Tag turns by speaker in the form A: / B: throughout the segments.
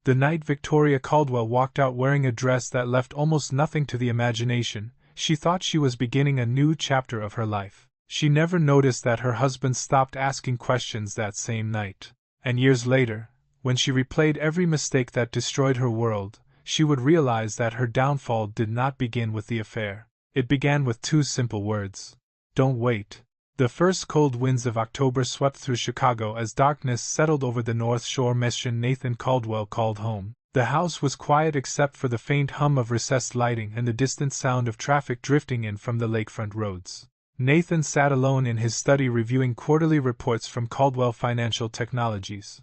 A: The night Victoria Caldwell walked out wearing a dress that left almost nothing to the imagination, she thought she was beginning a new chapter of her life. She never noticed that her husband stopped asking questions that same night. And years later, when she replayed every mistake that destroyed her world, she would realize that her downfall did not begin with the affair. It began with two simple words. Don't wait. The first cold winds of October swept through Chicago as darkness settled over the North Shore. Nathan Caldwell called home. The house was quiet except for the faint hum of recessed lighting and the distant sound of traffic drifting in from the lakefront roads. Nathan sat alone in his study reviewing quarterly reports from Caldwell Financial Technologies.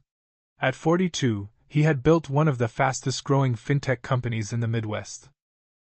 A: At 42, he had built one of the fastest-growing fintech companies in the Midwest.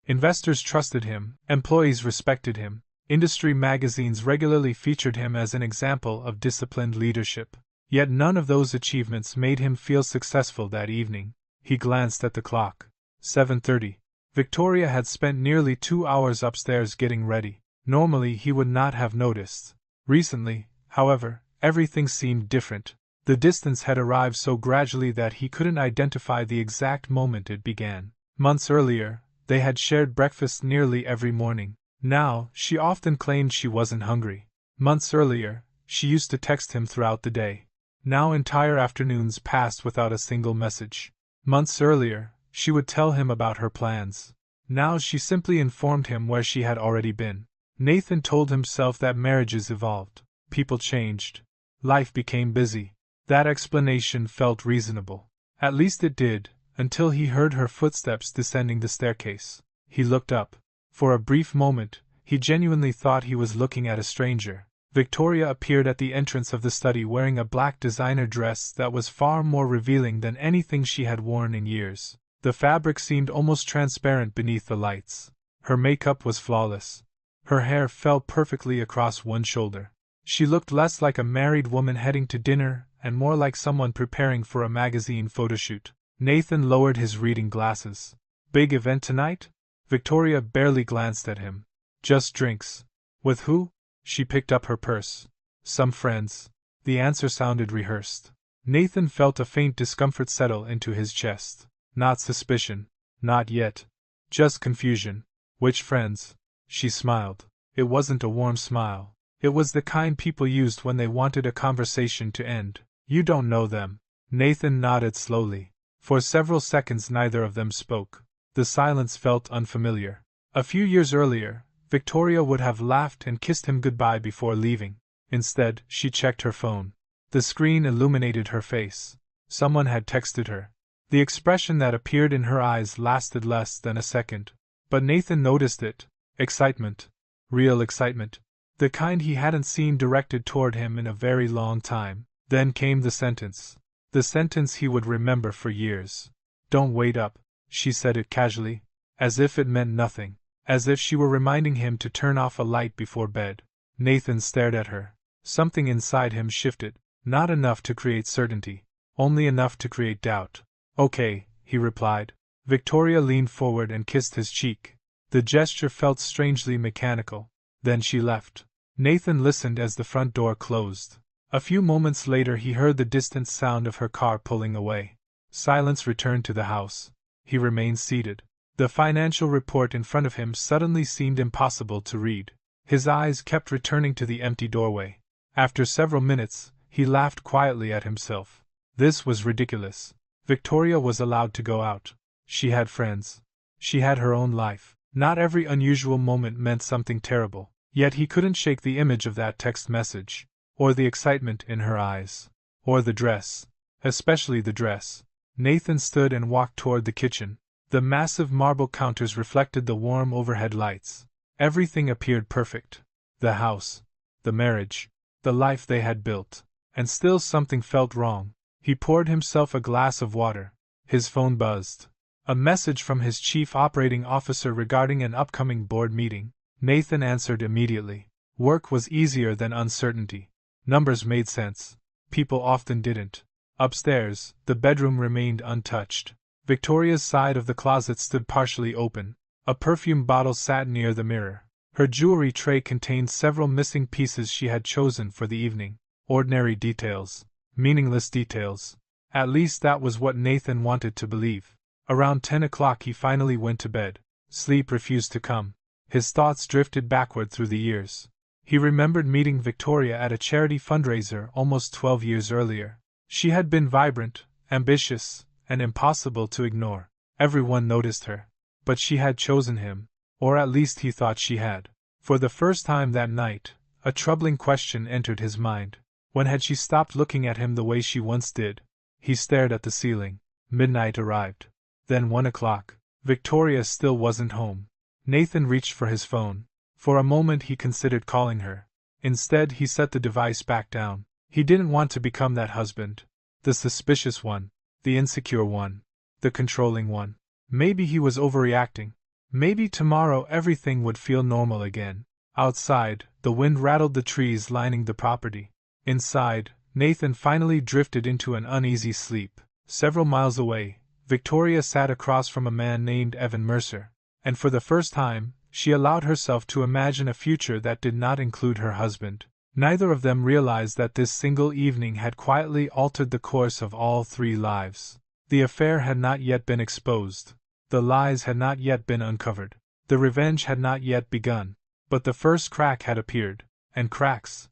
A: Investors trusted him, employees respected him, industry magazines regularly featured him as an example of disciplined leadership. Yet none of those achievements made him feel successful that evening. He glanced at the clock. 7:30. Victoria had spent nearly 2 hours upstairs getting ready. Normally he would not have noticed. Recently, however, everything seemed different. The distance had arrived so gradually that he couldn't identify the exact moment it began. Months earlier, they had shared breakfast nearly every morning. Now, she often claimed she wasn't hungry. Months earlier, she used to text him throughout the day. Now entire afternoons passed without a single message. Months earlier, she would tell him about her plans. Now she simply informed him where she had already been. Nathan told himself that marriages evolved. People changed. Life became busy. That explanation felt reasonable. At least it did, until he heard her footsteps descending the staircase. He looked up. For a brief moment, he genuinely thought he was looking at a stranger. Victoria appeared at the entrance of the study wearing a black designer dress that was far more revealing than anything she had worn in years. The fabric seemed almost transparent beneath the lights. Her makeup was flawless. Her hair fell perfectly across one shoulder. She looked less like a married woman heading to dinner and more like someone preparing for a magazine photoshoot. Nathan lowered his reading glasses. Big event tonight? Victoria barely glanced at him. Just drinks. With who? She picked up her purse. Some friends. The answer sounded rehearsed. Nathan felt a faint discomfort settle into his chest. Not suspicion. Not yet. Just confusion. Which friends? She smiled. It wasn't a warm smile. It was the kind people used when they wanted a conversation to end. You don't know them. Nathan nodded slowly. For several seconds neither of them spoke. The silence felt unfamiliar. A few years earlier, Victoria would have laughed and kissed him goodbye before leaving. Instead, she checked her phone. The screen illuminated her face. Someone had texted her. The expression that appeared in her eyes lasted less than a second. But Nathan noticed it. Excitement. Real excitement. The kind he hadn't seen directed toward him in a very long time. Then came the sentence. The sentence he would remember for years. Don't wait up. She said it casually, as if it meant nothing, as if she were reminding him to turn off a light before bed. Nathan stared at her. Something inside him shifted, not enough to create certainty, only enough to create doubt. Okay, he replied. Victoria leaned forward and kissed his cheek. The gesture felt strangely mechanical. Then she left. Nathan listened as the front door closed. A few moments later he heard the distant sound of her car pulling away. Silence returned to the house. He remained seated. The financial report in front of him suddenly seemed impossible to read. His eyes kept returning to the empty doorway. After several minutes, he laughed quietly at himself. This was ridiculous. Victoria was allowed to go out. She had friends. She had her own life. Not every unusual moment meant something terrible. Yet he couldn't shake the image of that text message, or the excitement in her eyes, or the dress. Especially the dress. Nathan stood and walked toward the kitchen. The massive marble counters reflected the warm overhead lights. Everything appeared perfect. The house, the marriage, the life they had built. And still something felt wrong. He poured himself a glass of water. His phone buzzed. A message from his chief operating officer regarding an upcoming board meeting. Nathan answered immediately. Work was easier than uncertainty. Numbers made sense. People often didn't. Upstairs, the bedroom remained untouched. Victoria's side of the closet stood partially open. A perfume bottle sat near the mirror. Her jewelry tray contained several missing pieces she had chosen for the evening. Ordinary details. Meaningless details. At least that was what Nathan wanted to believe. Around 10 o'clock he finally went to bed. Sleep refused to come. His thoughts drifted backward through the years. He remembered meeting Victoria at a charity fundraiser almost 12 years earlier. She had been vibrant, ambitious, and impossible to ignore. Everyone noticed her. But she had chosen him, or at least he thought she had. For the first time that night, a troubling question entered his mind. When had she stopped looking at him the way she once did? He stared at the ceiling. Midnight arrived. Then 1 o'clock. Victoria still wasn't home. Nathan reached for his phone. For a moment he considered calling her. Instead, he set the device back down. He didn't want to become that husband. The suspicious one. The insecure one. The controlling one. Maybe he was overreacting. Maybe tomorrow everything would feel normal again. Outside, the wind rattled the trees lining the property. Inside, Nathan finally drifted into an uneasy sleep. Several miles away, Victoria sat across from a man named Evan Mercer, and for the first time, she allowed herself to imagine a future that did not include her husband. Neither of them realized that this single evening had quietly altered the course of all three lives. The affair had not yet been exposed. The lies had not yet been uncovered. The revenge had not yet begun. But the first crack had appeared, and cracks,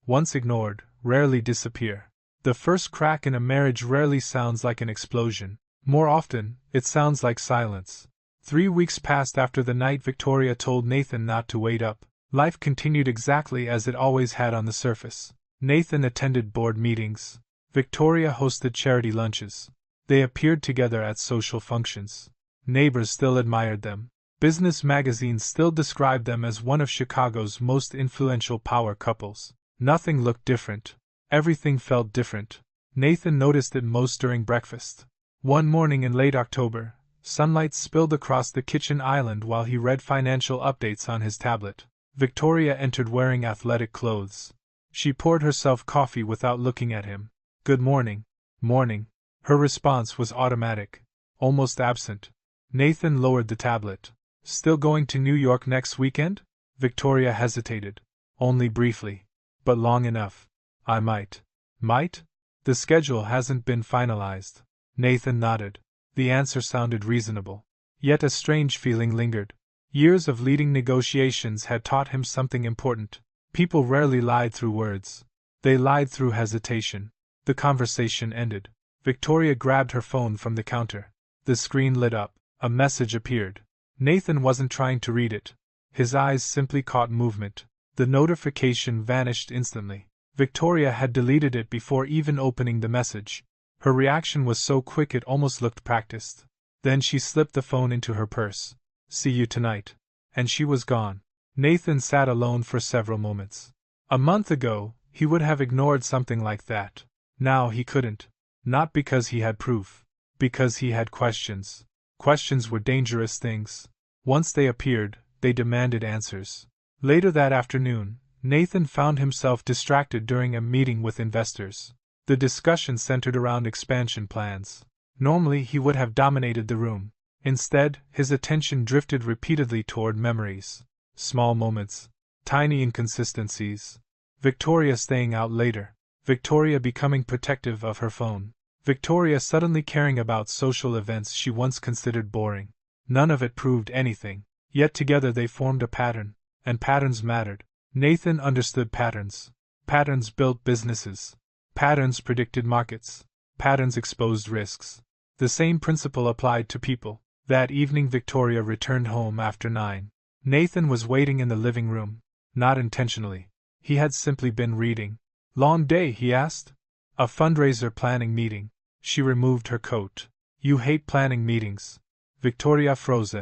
A: once ignored, rarely disappear. The first crack in a marriage rarely sounds like an explosion. More often, it sounds like silence. 3 weeks passed after the night Victoria told Nathan not to wait up. Life continued exactly as it always had on the surface. Nathan attended board meetings. Victoria hosted charity lunches. They appeared together at social functions. Neighbors still admired them. Business magazines still described them as one of Chicago's most influential power couples. Nothing looked different. Everything felt different. Nathan noticed it most during breakfast. One morning in late October, sunlight spilled across the kitchen island while he read financial updates on his tablet. Victoria entered wearing athletic clothes. She poured herself coffee without looking at him. "Good morning." "Morning." Her response was automatic, almost absent. Nathan lowered the tablet. "Still going to New York next weekend?" Victoria hesitated. "Only briefly. But long enough. I might." "Might?" "The schedule hasn't been finalized." Nathan nodded. The answer sounded reasonable. Yet a strange feeling lingered. Years of leading negotiations had taught him something important. People rarely lied through words. They lied through hesitation. The conversation ended. Victoria grabbed her phone from the counter. The screen lit up. A message appeared. Nathan wasn't trying to read it. His eyes simply caught movement. The notification vanished instantly. Victoria had deleted it before even opening the message. Her reaction was so quick it almost looked practiced. Then she slipped the phone into her purse. "See you tonight." And she was gone. Nathan sat alone for several moments. A month ago, he would have ignored something like that. Now he couldn't. Not because he had proof. Because he had questions. Questions were dangerous things. Once they appeared, they demanded answers. Later that afternoon, Nathan found himself distracted during a meeting with investors. The discussion centered around expansion plans. Normally he would have dominated the room. Instead, his attention drifted repeatedly toward memories. Small moments. Tiny inconsistencies. Victoria staying out later. Victoria becoming protective of her phone. Victoria suddenly caring about social events she once considered boring. None of it proved anything. Yet together they formed a pattern. And patterns mattered. Nathan understood patterns. Patterns built businesses. Patterns predicted markets. Patterns exposed risks. The same principle applied to people. That evening Victoria returned home after 9. Nathan was waiting in the living room. Not intentionally. He had simply been reading. "Long day?" he asked. "A fundraiser planning meeting." She removed her coat. "You hate planning meetings." Victoria froze.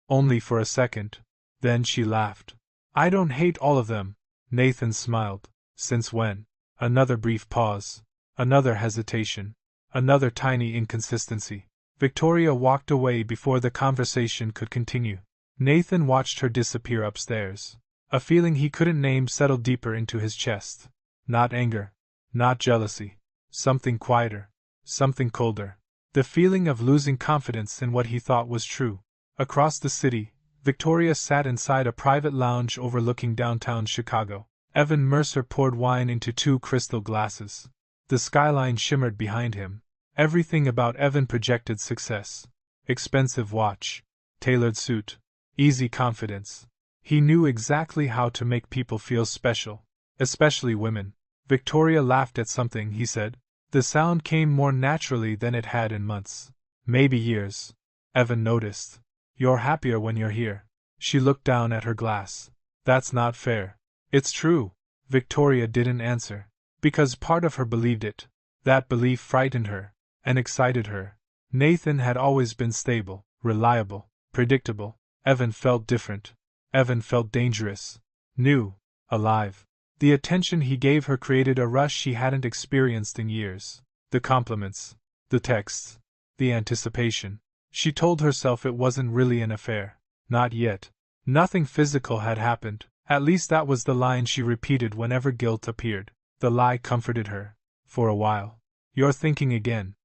A: Only for a second. Then she laughed. "I don't hate all of them." Nathan smiled. "Since when?" Another brief pause. Another hesitation. Another tiny inconsistency. Victoria walked away before the conversation could continue. Nathan watched her disappear upstairs. A feeling he couldn't name settled deeper into his chest. Not anger. Not jealousy. Something quieter. Something colder. The feeling of losing confidence in what he thought was true. Across the city, Victoria sat inside a private lounge overlooking downtown Chicago. Evan Mercer poured wine into 2 crystal glasses. The skyline shimmered behind him. Everything about Evan projected success. Expensive watch, tailored suit, easy confidence. He knew exactly how to make people feel special, especially women. Victoria laughed at something he said. The sound came more naturally than it had in months. Maybe years. Evan noticed. You're happier when you're here. She looked down at her glass. That's not fair. It's true. Victoria didn't answer. Because part of her believed it. That belief frightened her, and excited her. Nathan had always been stable, reliable, predictable. Evan felt different. Evan felt dangerous. New. Alive. The attention he gave her created a rush she hadn't experienced in years. The compliments. The texts. The anticipation. She told herself it wasn't really an affair. Not yet. Nothing physical had happened. At least that was the line she repeated whenever guilt appeared. The lie comforted her. For a while. You're thinking again,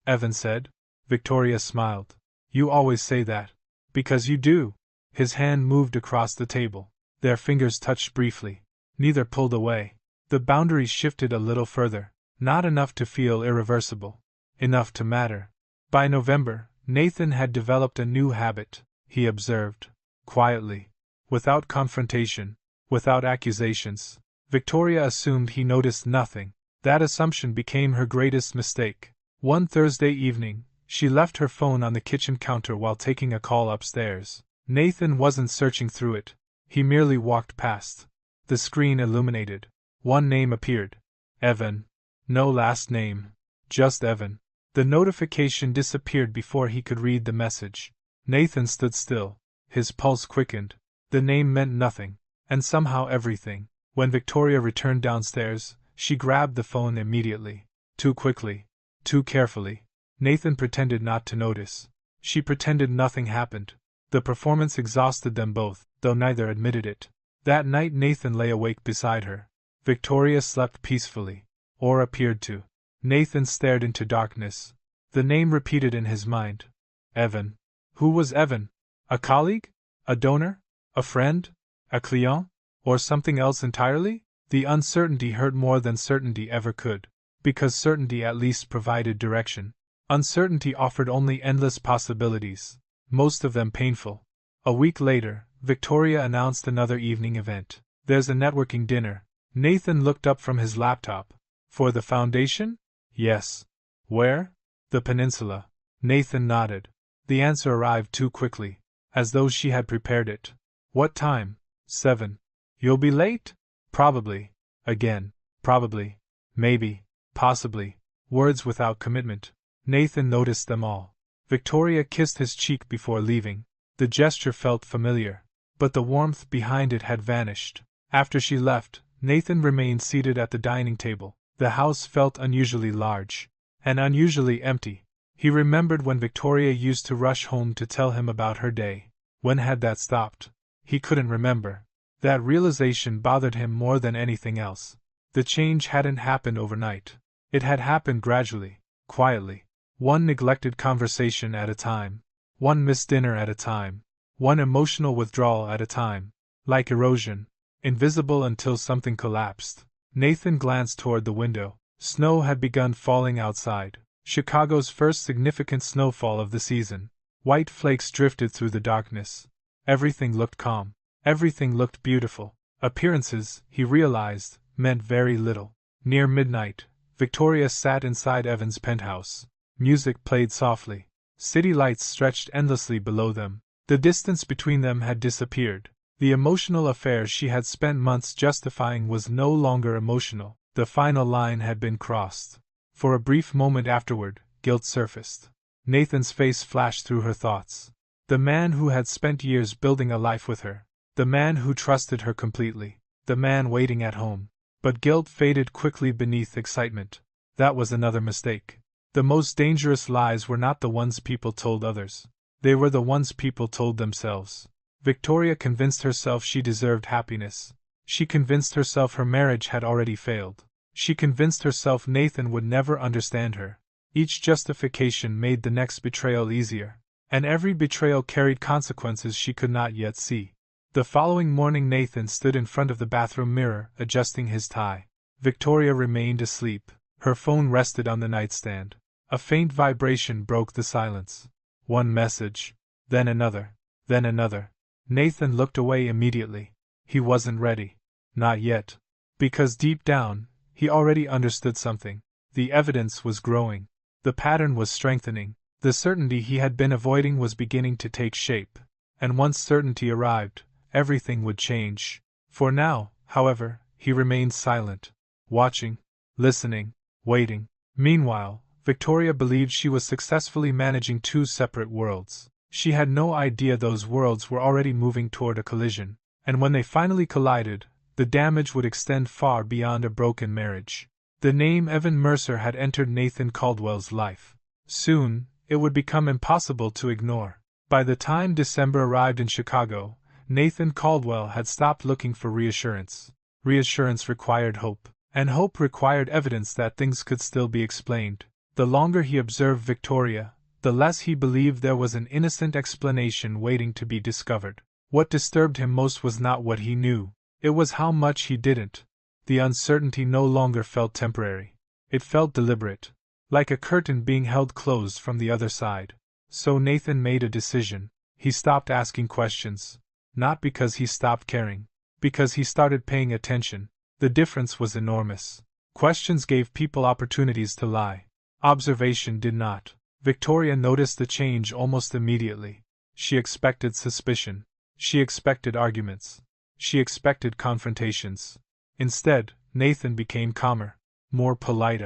A: Evan said. Victoria smiled. You always say that. Because you do. His hand moved across the table. Their fingers touched briefly. Neither pulled away. The boundaries shifted a little further. Not enough to feel irreversible. Enough to matter. By November, Nathan had developed a new habit, he observed. Quietly. Without confrontation. Without accusations. Victoria assumed he noticed nothing. That assumption became her greatest mistake. One Thursday evening, she left her phone on the kitchen counter while taking a call upstairs. Nathan wasn't searching through it. He merely walked past. The screen illuminated. One name appeared. Evan. No last name. Just Evan. The notification disappeared before he could read the message. Nathan stood still. His pulse quickened. The name meant nothing, and somehow everything. When Victoria returned downstairs, she grabbed the phone immediately. Too quickly. Too carefully. Nathan pretended not to notice. She pretended nothing happened. The performance exhausted them both, though neither admitted it. That night Nathan lay awake beside her. Victoria slept peacefully. Or appeared to. Nathan stared into darkness. The name repeated in his mind. Evan. Who was Evan? A colleague? A donor? A friend? A client? Or something else entirely? The uncertainty hurt more than certainty ever could. Because certainty at least provided direction. Uncertainty offered only endless possibilities. Most of them painful. A week later, Victoria announced another evening event. There's a networking dinner. Nathan looked up from his laptop. For the foundation? Yes. Where? The peninsula. Nathan nodded. The answer arrived too quickly, as though she had prepared it. What time? 7. You'll be late? Probably. Again. Probably. Maybe. Possibly. Words without commitment. Nathan noticed them all. Victoria kissed his cheek before leaving. The gesture felt familiar, but the warmth behind it had vanished. After she left, Nathan remained seated at the dining table. The house felt unusually large, and unusually empty. He remembered when Victoria used to rush home to tell him about her day. When had that stopped? He couldn't remember. That realization bothered him more than anything else. The change hadn't happened overnight. It had happened gradually, quietly. One neglected conversation at a time. One missed dinner at a time. One emotional withdrawal at a time. Like erosion. Invisible until something collapsed. Nathan glanced toward the window. Snow had begun falling outside. Chicago's first significant snowfall of the season. White flakes drifted through the darkness. Everything looked calm. Everything looked beautiful. Appearances, he realized, meant very little. Near midnight, Victoria sat inside Evan's penthouse. Music played softly. City lights stretched endlessly below them. The distance between them had disappeared. The emotional affair she had spent months justifying was no longer emotional. The final line had been crossed. For a brief moment afterward, guilt surfaced. Nathan's face flashed through her thoughts. The man who had spent years building a life with her. The man who trusted her completely. The man waiting at home. But guilt faded quickly beneath excitement. That was another mistake. The most dangerous lies were not the ones people told others. They were the ones people told themselves. Victoria convinced herself she deserved happiness. She convinced herself her marriage had already failed. She convinced herself Nathan would never understand her. Each justification made the next betrayal easier. And every betrayal carried consequences she could not yet see. The following morning Nathan stood in front of the bathroom mirror, adjusting his tie. Victoria remained asleep. Her phone rested on the nightstand. A faint vibration broke the silence. One message. Then another. Then another. Nathan looked away immediately. He wasn't ready. Not yet. Because deep down, he already understood something. The evidence was growing. The pattern was strengthening. The certainty he had been avoiding was beginning to take shape. And once certainty arrived, everything would change. For now, however, he remained silent. Watching. Listening. Waiting. Meanwhile, Victoria believed she was successfully managing two separate worlds. She had no idea those worlds were already moving toward a collision, and when they finally collided, the damage would extend far beyond a broken marriage. The name Evan Mercer had entered Nathan Caldwell's life. Soon, it would become impossible to ignore. By the time December arrived in Chicago, Nathan Caldwell had stopped looking for reassurance. Reassurance required hope, and hope required evidence that things could still be explained. The longer he observed Victoria, the less he believed there was an innocent explanation waiting to be discovered. What disturbed him most was not what he knew, it was how much he didn't. The uncertainty no longer felt temporary. It felt deliberate, like a curtain being held closed from the other side. So Nathan made a decision. He stopped asking questions. Not because he stopped caring, because he started paying attention. The difference was enormous. Questions gave people opportunities to lie. Observation did not. Victoria noticed the change almost immediately. She expected suspicion. She expected arguments. She expected confrontations. Instead, Nathan became calmer, more polite,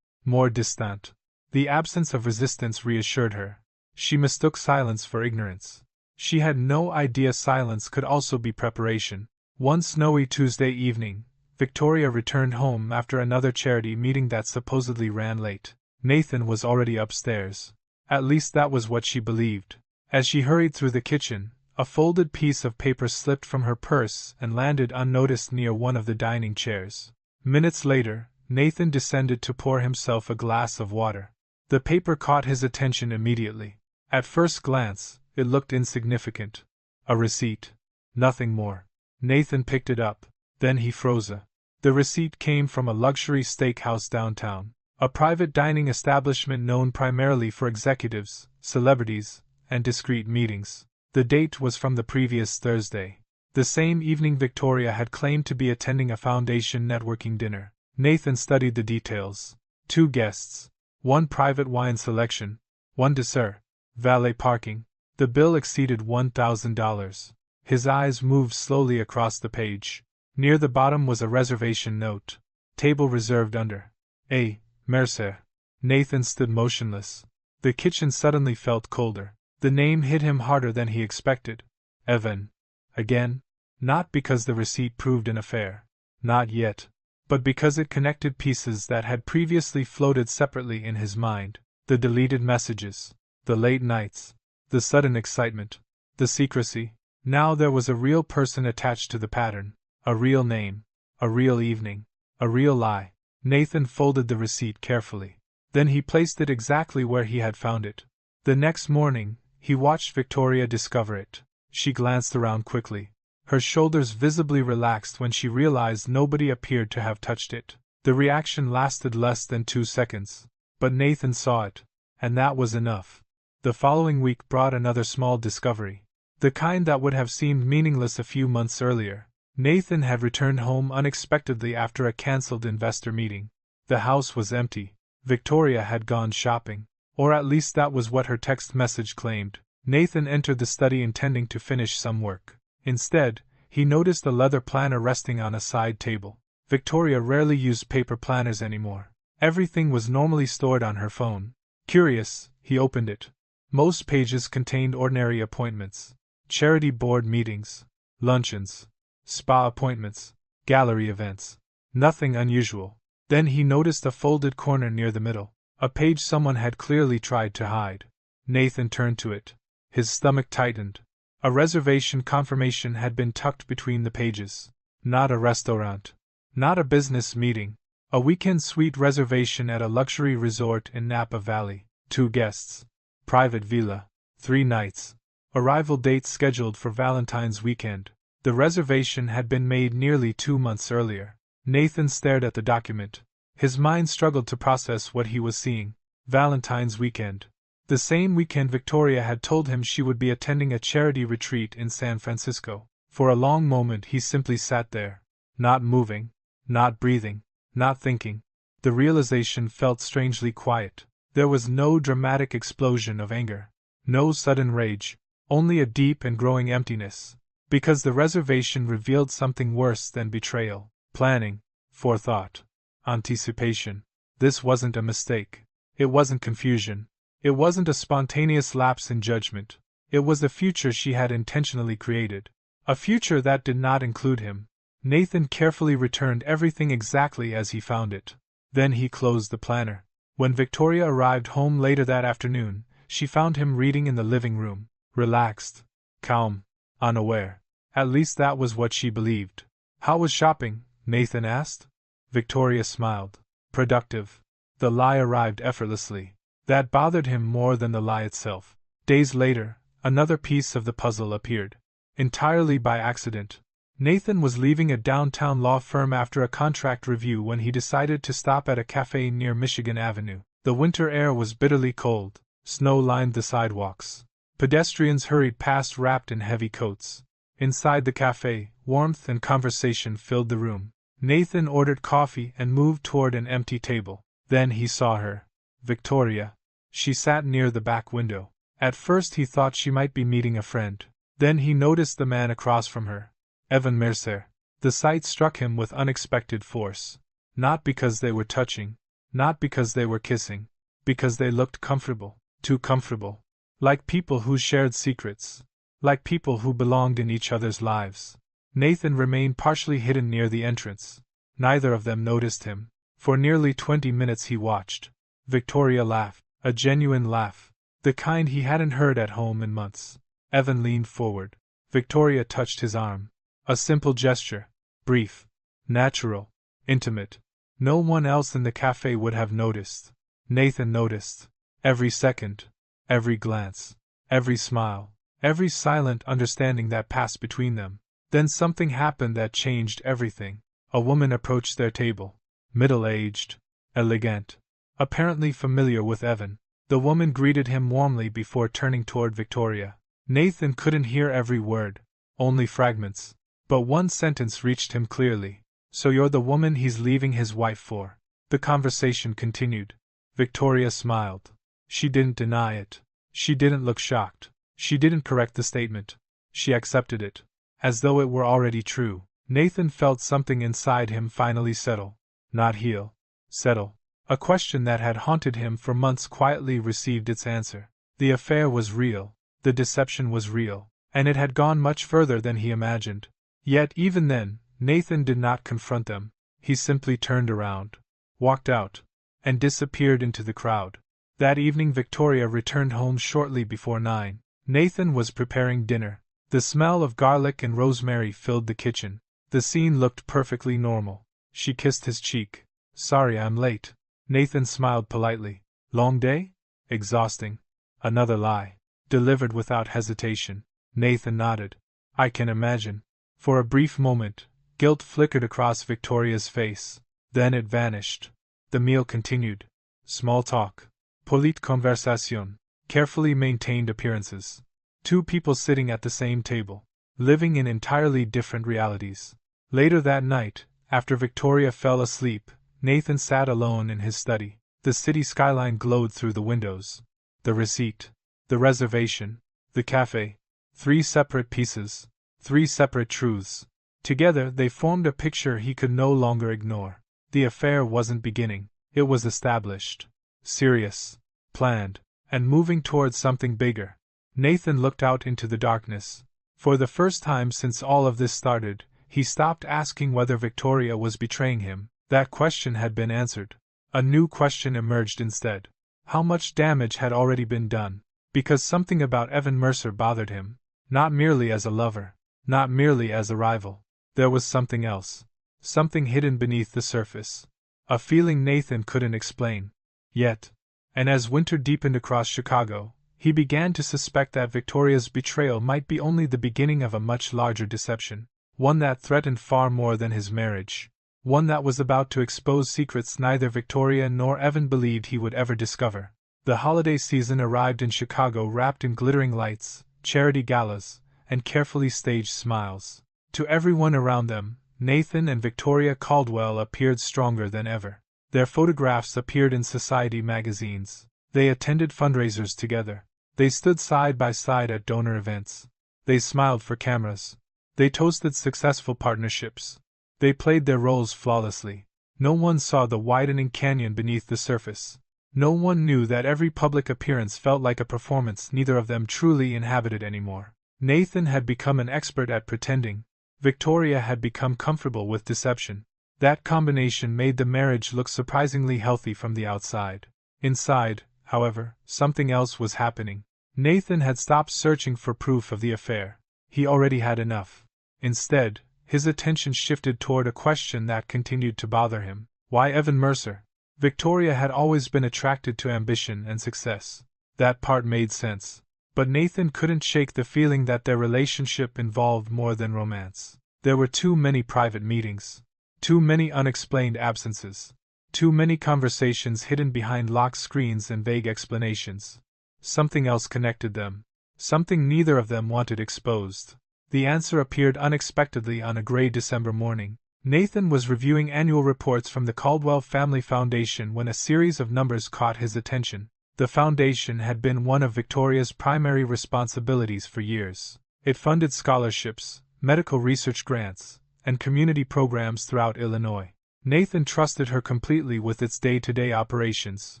A: more distant. The absence of resistance reassured her. She mistook silence for ignorance. She had no idea silence could also be preparation. One snowy Tuesday evening, Victoria returned home after another charity meeting that supposedly ran late. Nathan was already upstairs. At least that was what she believed. As she hurried through the kitchen, a folded piece of paper slipped from her purse and landed unnoticed near one of the dining chairs. Minutes later, Nathan descended to pour himself a glass of water. The paper caught his attention immediately. At first glance, it looked insignificant. A receipt. Nothing more. Nathan picked it up. Then he froze. The receipt came from a luxury steakhouse downtown. A private dining establishment known primarily for executives, celebrities, and discreet meetings. The date was from the previous Thursday. The same evening Victoria had claimed to be attending a foundation networking dinner. Nathan studied the details. 2 guests. 1 private wine selection. 1 dessert. Valet parking. The bill exceeded $1,000. His eyes moved slowly across the page. Near the bottom was a reservation note. Table reserved under A. Mercer. Nathan stood motionless. The kitchen suddenly felt colder. The name hit him harder than he expected. Evan. Again? Not because the receipt proved an affair. Not yet. But because it connected pieces that had previously floated separately in his mind. The deleted messages. The late nights. The sudden excitement. The secrecy. Now there was a real person attached to the pattern. A real name. A real evening. A real lie. Nathan folded the receipt carefully. Then he placed it exactly where he had found it. The next morning, he watched Victoria discover it. She glanced around quickly. Her shoulders visibly relaxed when she realized nobody appeared to have touched it. The reaction lasted less than 2 seconds. But Nathan saw it, and that was enough. The following week brought another small discovery. The kind that would have seemed meaningless a few months earlier. Nathan had returned home unexpectedly after a cancelled investor meeting. The house was empty. Victoria had gone shopping. Or at least that was what her text message claimed. Nathan entered the study intending to finish some work. Instead, he noticed a leather planner resting on a side table. Victoria rarely used paper planners anymore. Everything was normally stored on her phone. Curious, he opened it. Most pages contained ordinary appointments. Charity board meetings. Luncheons. Spa appointments. Gallery events. Nothing unusual. Then he noticed a folded corner near the middle. A page someone had clearly tried to hide. Nathan turned to it. His stomach tightened. A reservation confirmation had been tucked between the pages. Not a restaurant. Not a business meeting. A weekend suite reservation at a luxury resort in Napa Valley. 2 guests. Private villa. 3 nights. Arrival date scheduled for Valentine's weekend. The reservation had been made nearly 2 months earlier. Nathan stared at the document. His mind struggled to process what he was seeing. Valentine's weekend. The same weekend Victoria had told him she would be attending a charity retreat in San Francisco. For a long moment he simply sat there, not moving, not breathing, not thinking. The realization felt strangely quiet. There was no dramatic explosion of anger, no sudden rage, only a deep and growing emptiness. Because the reservation revealed something worse than betrayal: planning, forethought, anticipation. This wasn't a mistake. It wasn't confusion. It wasn't a spontaneous lapse in judgment. It was a future she had intentionally created. A future that did not include him. Nathan carefully returned everything exactly as he found it. Then he closed the planner. When Victoria arrived home later that afternoon, she found him reading in the living room, relaxed, calm, unaware. At least that was what she believed. How was shopping? Nathan asked. Victoria smiled. Productive. The lie arrived effortlessly. That bothered him more than the lie itself. Days later, another piece of the puzzle appeared. Entirely by accident. Nathan was leaving a downtown law firm after a contract review when he decided to stop at a cafe near Michigan Avenue. The winter air was bitterly cold. Snow lined the sidewalks. Pedestrians hurried past wrapped in heavy coats. Inside the cafe, warmth and conversation filled the room. Nathan ordered coffee and moved toward an empty table. Then he saw her. Victoria. She sat near the back window. At first he thought she might be meeting a friend. Then he noticed the man across from her. Evan Mercer. The sight struck him with unexpected force. Not because they were touching. Not because they were kissing. Because they looked comfortable. Too comfortable. Like people who shared secrets. Like people who belonged in each other's lives. Nathan remained partially hidden near the entrance. Neither of them noticed him. For nearly 20 minutes he watched. Victoria laughed. A genuine laugh. The kind he hadn't heard at home in months. Evan leaned forward. Victoria touched his arm. A simple gesture. Brief. Natural. Intimate. No one else in the cafe would have noticed. Nathan noticed. Every second. Every glance. Every smile. Every silent understanding that passed between them. Then something happened that changed everything. A woman approached their table. Middle-aged. Elegant. Apparently familiar with Evan. The woman greeted him warmly before turning toward Victoria. Nathan couldn't hear every word. Only fragments. But one sentence reached him clearly. So you're the woman he's leaving his wife for. The conversation continued. Victoria smiled. She didn't deny it. She didn't look shocked. She didn't correct the statement. She accepted it. As though it were already true. Nathan felt something inside him finally settle. Not heal. Settle. A question that had haunted him for months quietly received its answer. The affair was real. The deception was real. And it had gone much further than he imagined. Yet even then, Nathan did not confront them. He simply turned around, walked out, and disappeared into the crowd. That evening Victoria returned home shortly before 9. Nathan was preparing dinner. The smell of garlic and rosemary filled the kitchen. The scene looked perfectly normal. She kissed his cheek. Sorry I'm late. Nathan smiled politely. Long day? Exhausting. Another lie. Delivered without hesitation. Nathan nodded. I can imagine. For a brief moment, guilt flickered across Victoria's face. Then it vanished. The meal continued. Small talk. Polite conversation. Carefully maintained appearances. Two people sitting at the same table. Living in entirely different realities. Later that night, after Victoria fell asleep, Nathan sat alone in his study. The city skyline glowed through the windows. The receipt. The reservation. The cafe. 3 separate pieces. 3 separate truths. Together they formed a picture he could no longer ignore. The affair wasn't beginning. It was established. Serious. Planned. And moving towards something bigger. Nathan looked out into the darkness. For the first time since all of this started, he stopped asking whether Victoria was betraying him. That question had been answered. A new question emerged instead. How much damage had already been done? Because something about Evan Mercer bothered him. Not merely as a lover. Not merely as a rival. There was something else. Something hidden beneath the surface. A feeling Nathan couldn't explain. Yet. And as winter deepened across Chicago, he began to suspect that Victoria's betrayal might be only the beginning of a much larger deception. One that threatened far more than his marriage. One that was about to expose secrets neither Victoria nor Evan believed he would ever discover. The holiday season arrived in Chicago wrapped in glittering lights, charity galas, and carefully staged smiles. To everyone around them, Nathan and Victoria Caldwell appeared stronger than ever. Their photographs appeared in society magazines. They attended fundraisers together. They stood side by side at donor events. They smiled for cameras. They toasted successful partnerships. They played their roles flawlessly. No one saw the widening canyon beneath the surface. No one knew that every public appearance felt like a performance neither of them truly inhabited anymore. Nathan had become an expert at pretending. Victoria had become comfortable with deception. That combination made the marriage look surprisingly healthy from the outside. Inside, however, something else was happening. Nathan had stopped searching for proof of the affair. He already had enough. Instead, his attention shifted toward a question that continued to bother him. Why Evan Mercer? Victoria had always been attracted to ambition and success. That part made sense. But Nathan couldn't shake the feeling that their relationship involved more than romance. There were too many private meetings. Too many unexplained absences. Too many conversations hidden behind locked screens and vague explanations. Something else connected them. Something neither of them wanted exposed. The answer appeared unexpectedly on a gray December morning. Nathan was reviewing annual reports from the Caldwell Family Foundation when a series of numbers caught his attention. The foundation had been one of Victoria's primary responsibilities for years. It funded scholarships, medical research grants, and community programs throughout Illinois. Nathan trusted her completely with its day-to-day operations,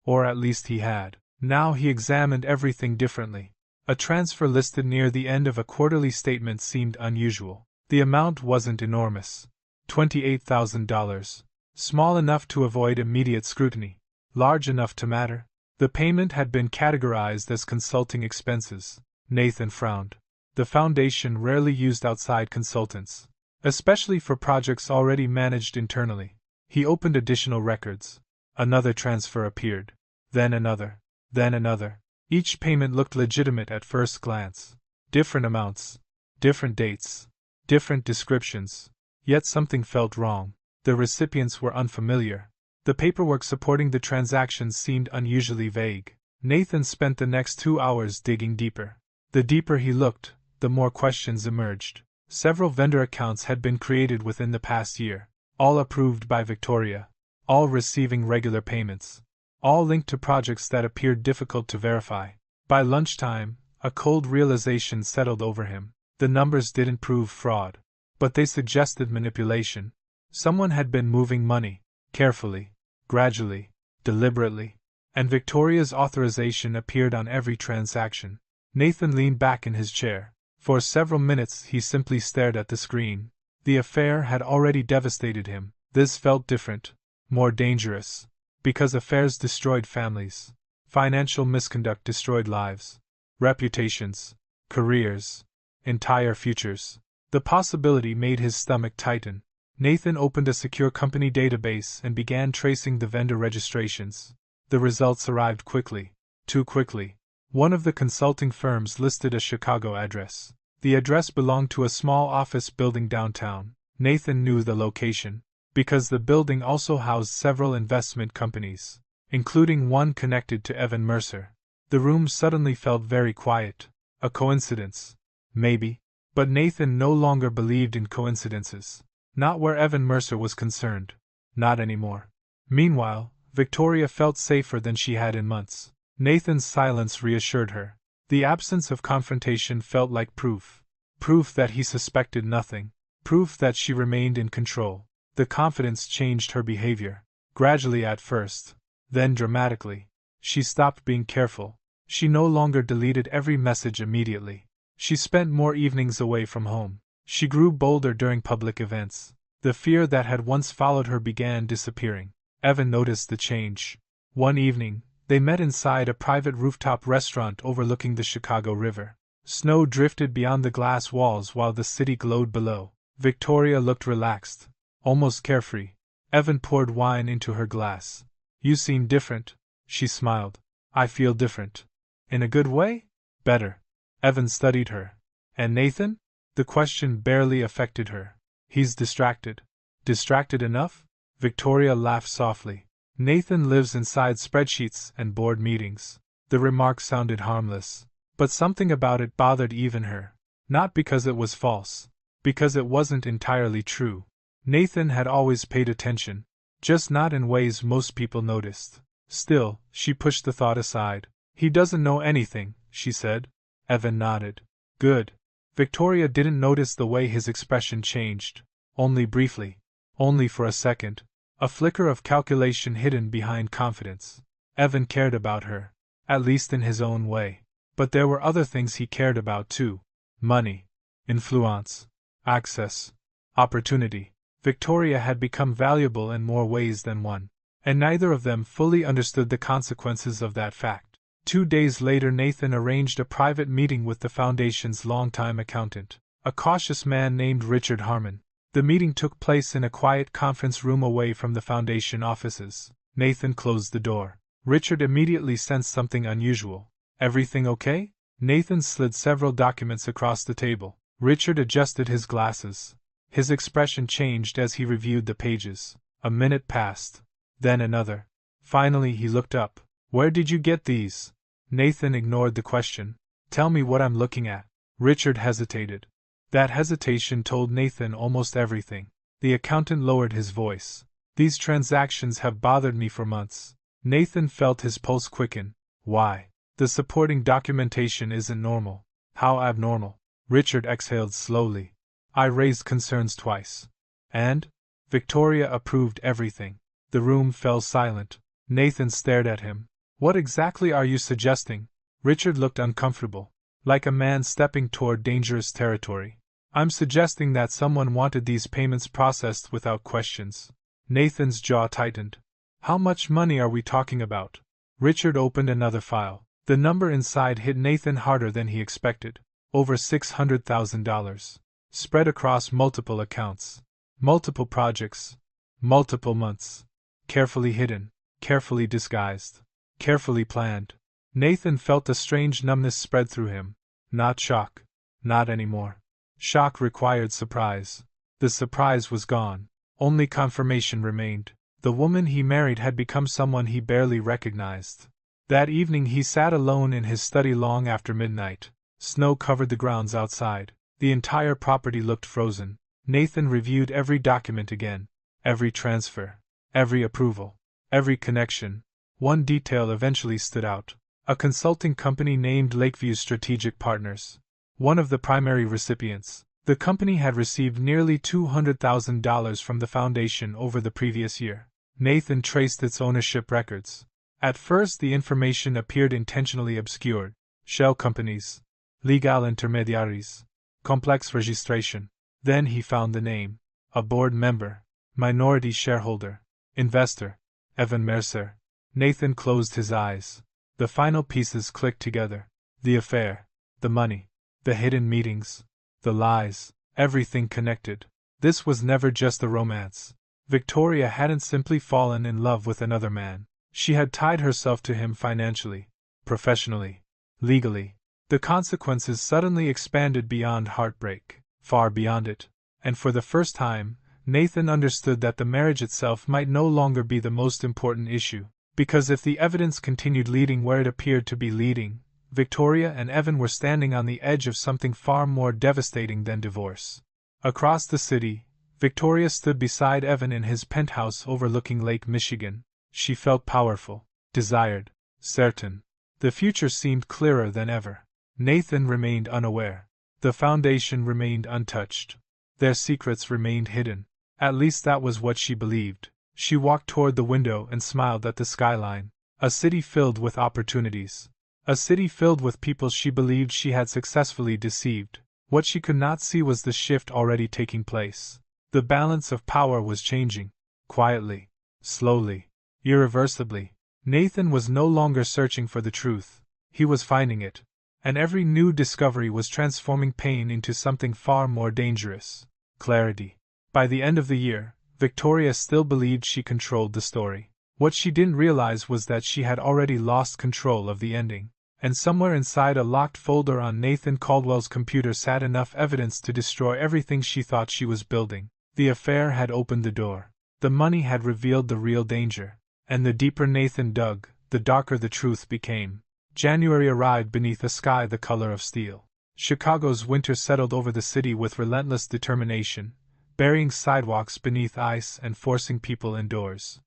A: or at least he had. Now he examined everything differently. A transfer listed near the end of a quarterly statement seemed unusual. The amount wasn't enormous. $28,000. Small enough to avoid immediate scrutiny. Large enough to matter. The payment had been categorized as consulting expenses. Nathan frowned. The foundation rarely used outside consultants, especially for projects already managed internally. He opened additional records. Another transfer appeared. Then another. Then another. Each payment looked legitimate at first glance. Different amounts. Different dates. Different descriptions. Yet something felt wrong. The recipients were unfamiliar. The paperwork supporting the transactions seemed unusually vague. Nathan spent the next 2 hours digging deeper. The deeper he looked, the more questions emerged. Several vendor accounts had been created within the past year, all approved by Victoria, all receiving regular payments, all linked to projects that appeared difficult to verify. By lunchtime, a cold realization settled over him. The numbers didn't prove fraud, but they suggested manipulation. Someone had been moving money, carefully, gradually, deliberately, and Victoria's authorization appeared on every transaction. Nathan leaned back in his chair. For several minutes he simply stared at the screen. The affair had already devastated him. This felt different, more dangerous, because affairs destroyed families. Financial misconduct destroyed lives, reputations, careers, entire futures. The possibility made his stomach tighten. Nathan opened a secure company database and began tracing the vendor registrations. The results arrived quickly, too quickly. One of the consulting firms listed a Chicago address. The address belonged to a small office building downtown. Nathan knew the location, because the building also housed several investment companies, including one connected to Evan Mercer. The room suddenly felt very quiet. A coincidence? Maybe. But Nathan no longer believed in coincidences. Not where Evan Mercer was concerned. Not anymore. Meanwhile, Victoria felt safer than she had in months. Nathan's silence reassured her. The absence of confrontation felt like proof. Proof that he suspected nothing. Proof that she remained in control. The confidence changed her behavior. Gradually at first. Then dramatically. She stopped being careful. She no longer deleted every message immediately. She spent more evenings away from home. She grew bolder during public events. The fear that had once followed her began disappearing. Evan noticed the change. One evening, they met inside a private rooftop restaurant overlooking the Chicago River. Snow drifted beyond the glass walls while the city glowed below. Victoria looked relaxed, almost carefree. Evan poured wine into her glass. "You seem different," she smiled. "I feel different." "In a good way?" "Better." Evan studied her. "And Nathan?" The question barely affected her. "He's distracted." "Distracted enough?" Victoria laughed softly. Nathan lives inside spreadsheets and board meetings. The remark sounded harmless, but something about it bothered even her. Not because it was false, because it wasn't entirely true. Nathan had always paid attention, just not in ways most people noticed. Still, she pushed the thought aside. He doesn't know anything, she said. Evan nodded. Good. Victoria didn't notice the way his expression changed. Only briefly. Only for a second. A flicker of calculation hidden behind confidence. Evan cared about her, at least in his own way. But there were other things he cared about too. Money. Influence. Access. Opportunity. Victoria had become valuable in more ways than one, and neither of them fully understood the consequences of that fact. 2 days later, Nathan arranged a private meeting with the Foundation's longtime accountant, a cautious man named Richard Harmon. The meeting took place in a quiet conference room away from the Foundation offices. Nathan closed the door. Richard immediately sensed something unusual. Everything okay? Nathan slid several documents across the table. Richard adjusted his glasses. His expression changed as he reviewed the pages. A minute passed. Then another. Finally he looked up. Where did you get these? Nathan ignored the question. Tell me what I'm looking at. Richard hesitated. That hesitation told Nathan almost everything. The accountant lowered his voice. These transactions have bothered me for months. Nathan felt his pulse quicken. Why? The supporting documentation isn't normal. How abnormal? Richard exhaled slowly. I raised concerns twice. And? Victoria approved everything. The room fell silent. Nathan stared at him. What exactly are you suggesting? Richard looked uncomfortable, like a man stepping toward dangerous territory. I'm suggesting that someone wanted these payments processed without questions. Nathan's jaw tightened. How much money are we talking about? Richard opened another file. The number inside hit Nathan harder than he expected. Over $600,000. Spread across multiple accounts. Multiple projects. Multiple months. Carefully hidden. Carefully disguised. Carefully planned. Nathan felt a strange numbness spread through him. Not shock. Not anymore. Shock required surprise. The surprise was gone. Only confirmation remained. The woman he married had become someone he barely recognized. That evening he sat alone in his study long after midnight. Snow covered the grounds outside. The entire property looked frozen. Nathan reviewed every document again. Every transfer. Every approval. Every connection. One detail eventually stood out. A consulting company named Lakeview Strategic Partners. One of the primary recipients. The company had received nearly $200,000 from the Foundation over the previous year. Nathan traced its ownership records. At first the information appeared intentionally obscured. Shell companies. Legal intermediaries. Complex registration. Then he found the name. A board member. Minority shareholder. Investor. Evan Mercer. Nathan closed his eyes. The final pieces clicked together. The affair. The money. The hidden meetings. The lies. Everything connected. This was never just a romance. Victoria hadn't simply fallen in love with another man. She had tied herself to him financially, professionally, legally. The consequences suddenly expanded beyond heartbreak, far beyond it. And for the first time, Nathan understood that the marriage itself might no longer be the most important issue. Because if the evidence continued leading where it appeared to be leading, Victoria and Evan were standing on the edge of something far more devastating than divorce. Across the city, Victoria stood beside Evan in his penthouse overlooking Lake Michigan. She felt powerful, desired, certain. The future seemed clearer than ever. Nathan remained unaware. The Foundation remained untouched. Their secrets remained hidden. At least that was what she believed. She walked toward the window and smiled at the skyline. A city filled with opportunities. A city filled with people she believed she had successfully deceived. What she could not see was the shift already taking place. The balance of power was changing. Quietly. Slowly. Irreversibly. Nathan was no longer searching for the truth. He was finding it. And every new discovery was transforming pain into something far more dangerous. Clarity. By the end of the year, Victoria still believed she controlled the story. What she didn't realize was that she had already lost control of the ending. And somewhere inside a locked folder on Nathan Caldwell's computer sat enough evidence to destroy everything she thought she was building. The affair had opened the door. The money had revealed the real danger. And the deeper Nathan dug, the darker the truth became. January arrived beneath a sky the color of steel. Chicago's winter settled over the city with relentless determination, burying sidewalks beneath ice and forcing people indoors.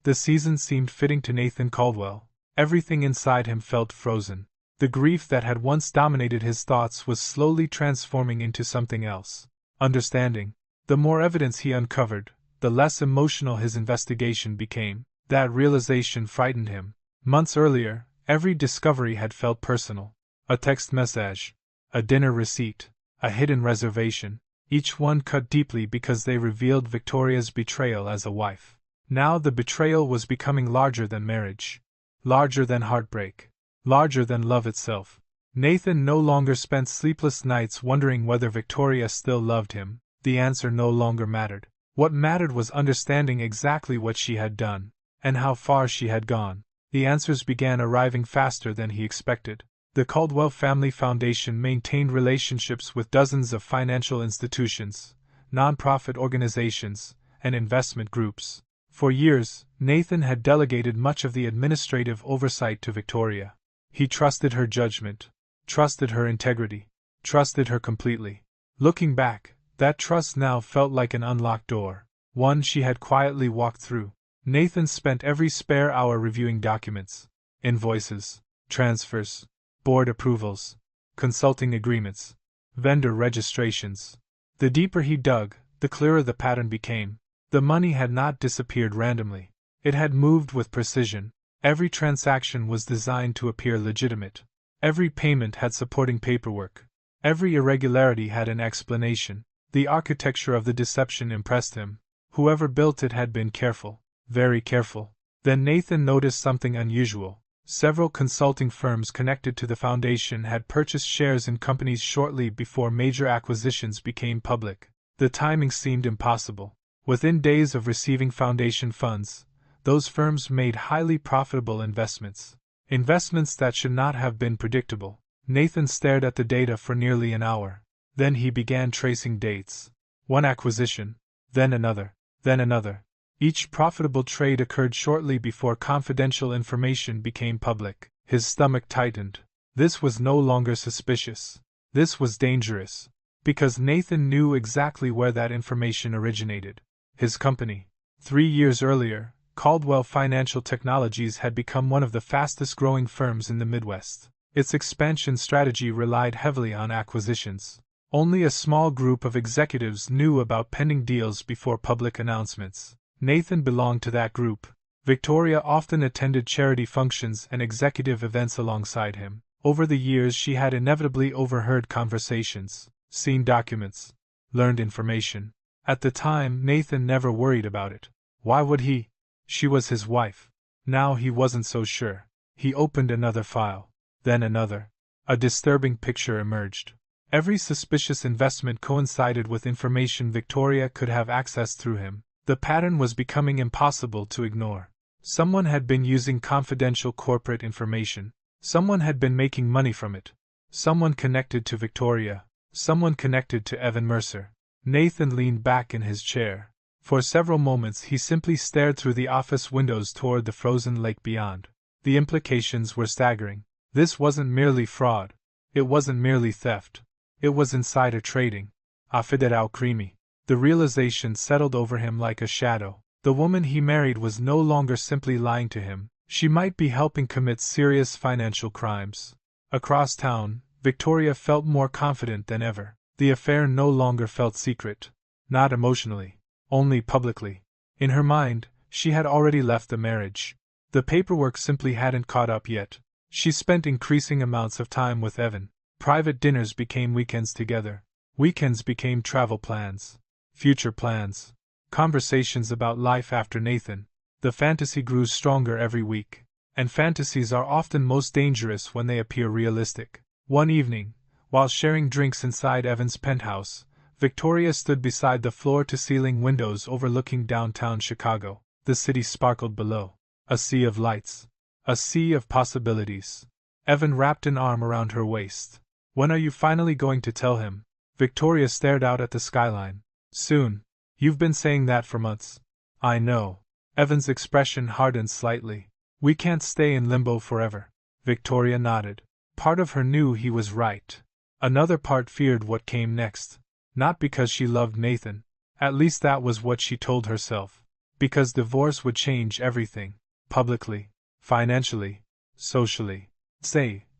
A: The season seemed fitting to Nathan Caldwell. Everything inside him felt frozen. The grief that had once dominated his thoughts was slowly transforming into something else. Understanding. The more evidence he uncovered, the less emotional his investigation became. That realization frightened him. Months earlier, every discovery had felt personal. A text message, a dinner receipt, a hidden reservation, each one cut deeply because they revealed Victoria's betrayal as a wife. Now the betrayal was becoming larger than marriage, larger than heartbreak, larger than love itself. Nathan no longer spent sleepless nights wondering whether Victoria still loved him. The answer no longer mattered. What mattered was understanding exactly what she had done, and how far she had gone. The answers began arriving faster than he expected. The Caldwell Family Foundation maintained relationships with dozens of financial institutions, nonprofit organizations, and investment groups. For years, Nathan had delegated much of the administrative oversight to Victoria. He trusted her judgment, trusted her integrity, trusted her completely. Looking back, that trust now felt like an unlocked door, one she had quietly walked through. Nathan spent every spare hour reviewing documents, invoices, transfers, board approvals, consulting agreements, vendor registrations. The deeper he dug, the clearer the pattern became. The money had not disappeared randomly. It had moved with precision. Every transaction was designed to appear legitimate. Every payment had supporting paperwork. Every irregularity had an explanation. The architecture of the deception impressed him. Whoever built it had been careful, very careful. Then Nathan noticed something unusual. Several consulting firms connected to the foundation had purchased shares in companies shortly before major acquisitions became public. The timing seemed impossible. Within days of receiving foundation funds, those firms made highly profitable investments. Investments that should not have been predictable. Nathan stared at the data for nearly an hour. Then he began tracing dates. One acquisition, then another, then another. Each profitable trade occurred shortly before confidential information became public. His stomach tightened. This was no longer suspicious. This was dangerous. Because Nathan knew exactly where that information originated. His company. 3 years earlier, Caldwell Financial Technologies had become one of the fastest-growing firms in the Midwest. Its expansion strategy relied heavily on acquisitions. Only a small group of executives knew about pending deals before public announcements. Nathan belonged to that group. Victoria often attended charity functions and executive events alongside him. Over the years, she had inevitably overheard conversations, seen documents, learned information. At the time, Nathan never worried about it. Why would he? She was his wife. Now he wasn't so sure. He opened another file, then another. A disturbing picture emerged. Every suspicious investment coincided with information Victoria could have accessed through him. The pattern was becoming impossible to ignore. Someone had been using confidential corporate information. Someone had been making money from it. Someone connected to Victoria. Someone connected to Evan Mercer. Nathan leaned back in his chair. For several moments he simply stared through the office windows toward the frozen lake beyond. The implications were staggering. This wasn't merely fraud. It wasn't merely theft. It was insider trading. Affidel crimi. The realization settled over him like a shadow. The woman he married was no longer simply lying to him. She might be helping commit serious financial crimes. Across town, Victoria felt more confident than ever. The affair no longer felt secret. Not emotionally. Only publicly. In her mind, she had already left the marriage. The paperwork simply hadn't caught up yet. She spent increasing amounts of time with Evan. Private dinners became weekends together. Weekends became travel plans. Future plans. Conversations about life after Nathan. The fantasy grew stronger every week. And fantasies are often most dangerous when they appear realistic. One evening, while sharing drinks inside Evan's penthouse, Victoria stood beside the floor-to-ceiling windows overlooking downtown Chicago. The city sparkled below. A sea of lights. A sea of possibilities. Evan wrapped an arm around her waist. When are you finally going to tell him? Victoria stared out at the skyline. Soon. You've been saying that for months. I know. Evan's expression hardened slightly. We can't stay in limbo forever. Victoria nodded. Part of her knew he was right. Another part feared what came next. Not because she loved Nathan. At least that was what she told herself. Because divorce would change everything. Publicly, financially, socially.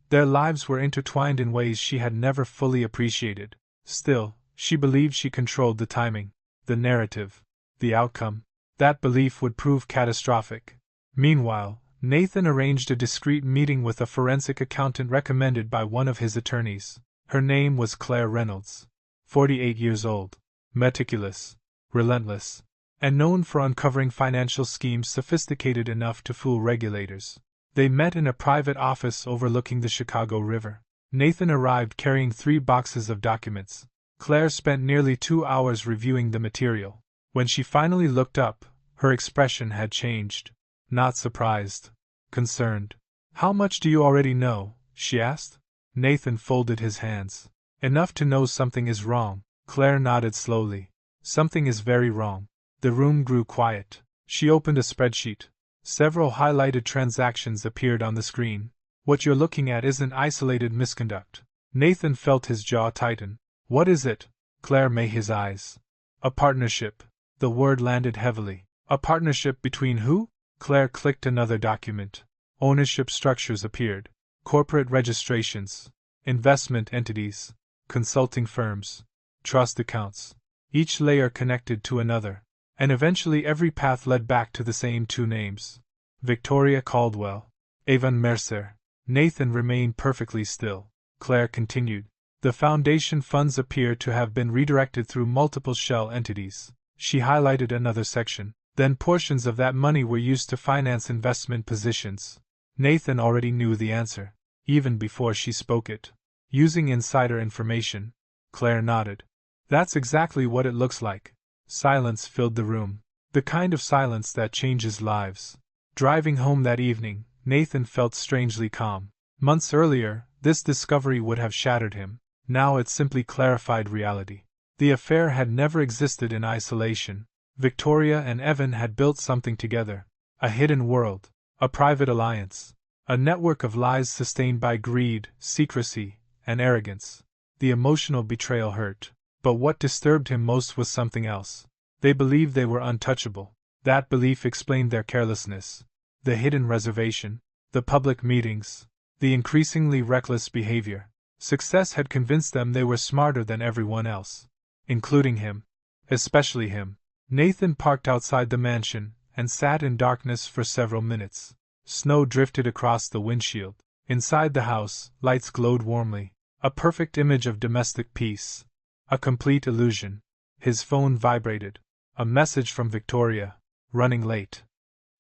A: Their lives were intertwined in ways she had never fully appreciated. Still, she believed she controlled the timing, the narrative, the outcome. That belief would prove catastrophic. Meanwhile, Nathan arranged a discreet meeting with a forensic accountant recommended by one of his attorneys. Her name was Claire Reynolds. 48 years old. Meticulous. Relentless. And known for uncovering financial schemes sophisticated enough to fool regulators. They met in a private office overlooking the Chicago River. Nathan arrived carrying 3 boxes of documents. Claire spent nearly 2 hours reviewing the material. When she finally looked up, her expression had changed. Not surprised. Concerned. How much do you already know? She asked. Nathan folded his hands. Enough to know something is wrong. Claire nodded slowly. Something is very wrong. The room grew quiet. She opened a spreadsheet. Several highlighted transactions appeared on the screen. What you're looking at isn't isolated misconduct. Nathan felt his jaw tighten. What is it? Claire made his eyes. A partnership. The word landed heavily. A partnership between who? Claire clicked another document. Ownership structures appeared. Corporate registrations. Investment entities. Consulting firms. Trust accounts. Each layer connected to another. And eventually every path led back to the same 2 names. Victoria Caldwell. Evan Mercer. Nathan remained perfectly still. Claire continued. The foundation funds appear to have been redirected through multiple shell entities. She highlighted another section. Then portions of that money were used to finance investment positions. Nathan already knew the answer, even before she spoke it. Using insider information. Claire nodded. That's exactly what it looks like. Silence filled the room. The kind of silence that changes lives. Driving home that evening, Nathan felt strangely calm. Months earlier, this discovery would have shattered him. Now it simply clarified reality. The affair had never existed in isolation. Victoria and Evan had built something together. A hidden world. A private alliance. A network of lies sustained by greed, secrecy, and arrogance. The emotional betrayal hurt. But what disturbed him most was something else. They believed they were untouchable. That belief explained their carelessness. The hidden reservation. The public meetings. The increasingly reckless behavior. Success had convinced them they were smarter than everyone else. Including him. Especially him. Nathan parked outside the mansion and sat in darkness for several minutes. Snow drifted across the windshield. Inside the house, lights glowed warmly. A perfect image of domestic peace. A complete illusion. His phone vibrated. A message from Victoria. Running late.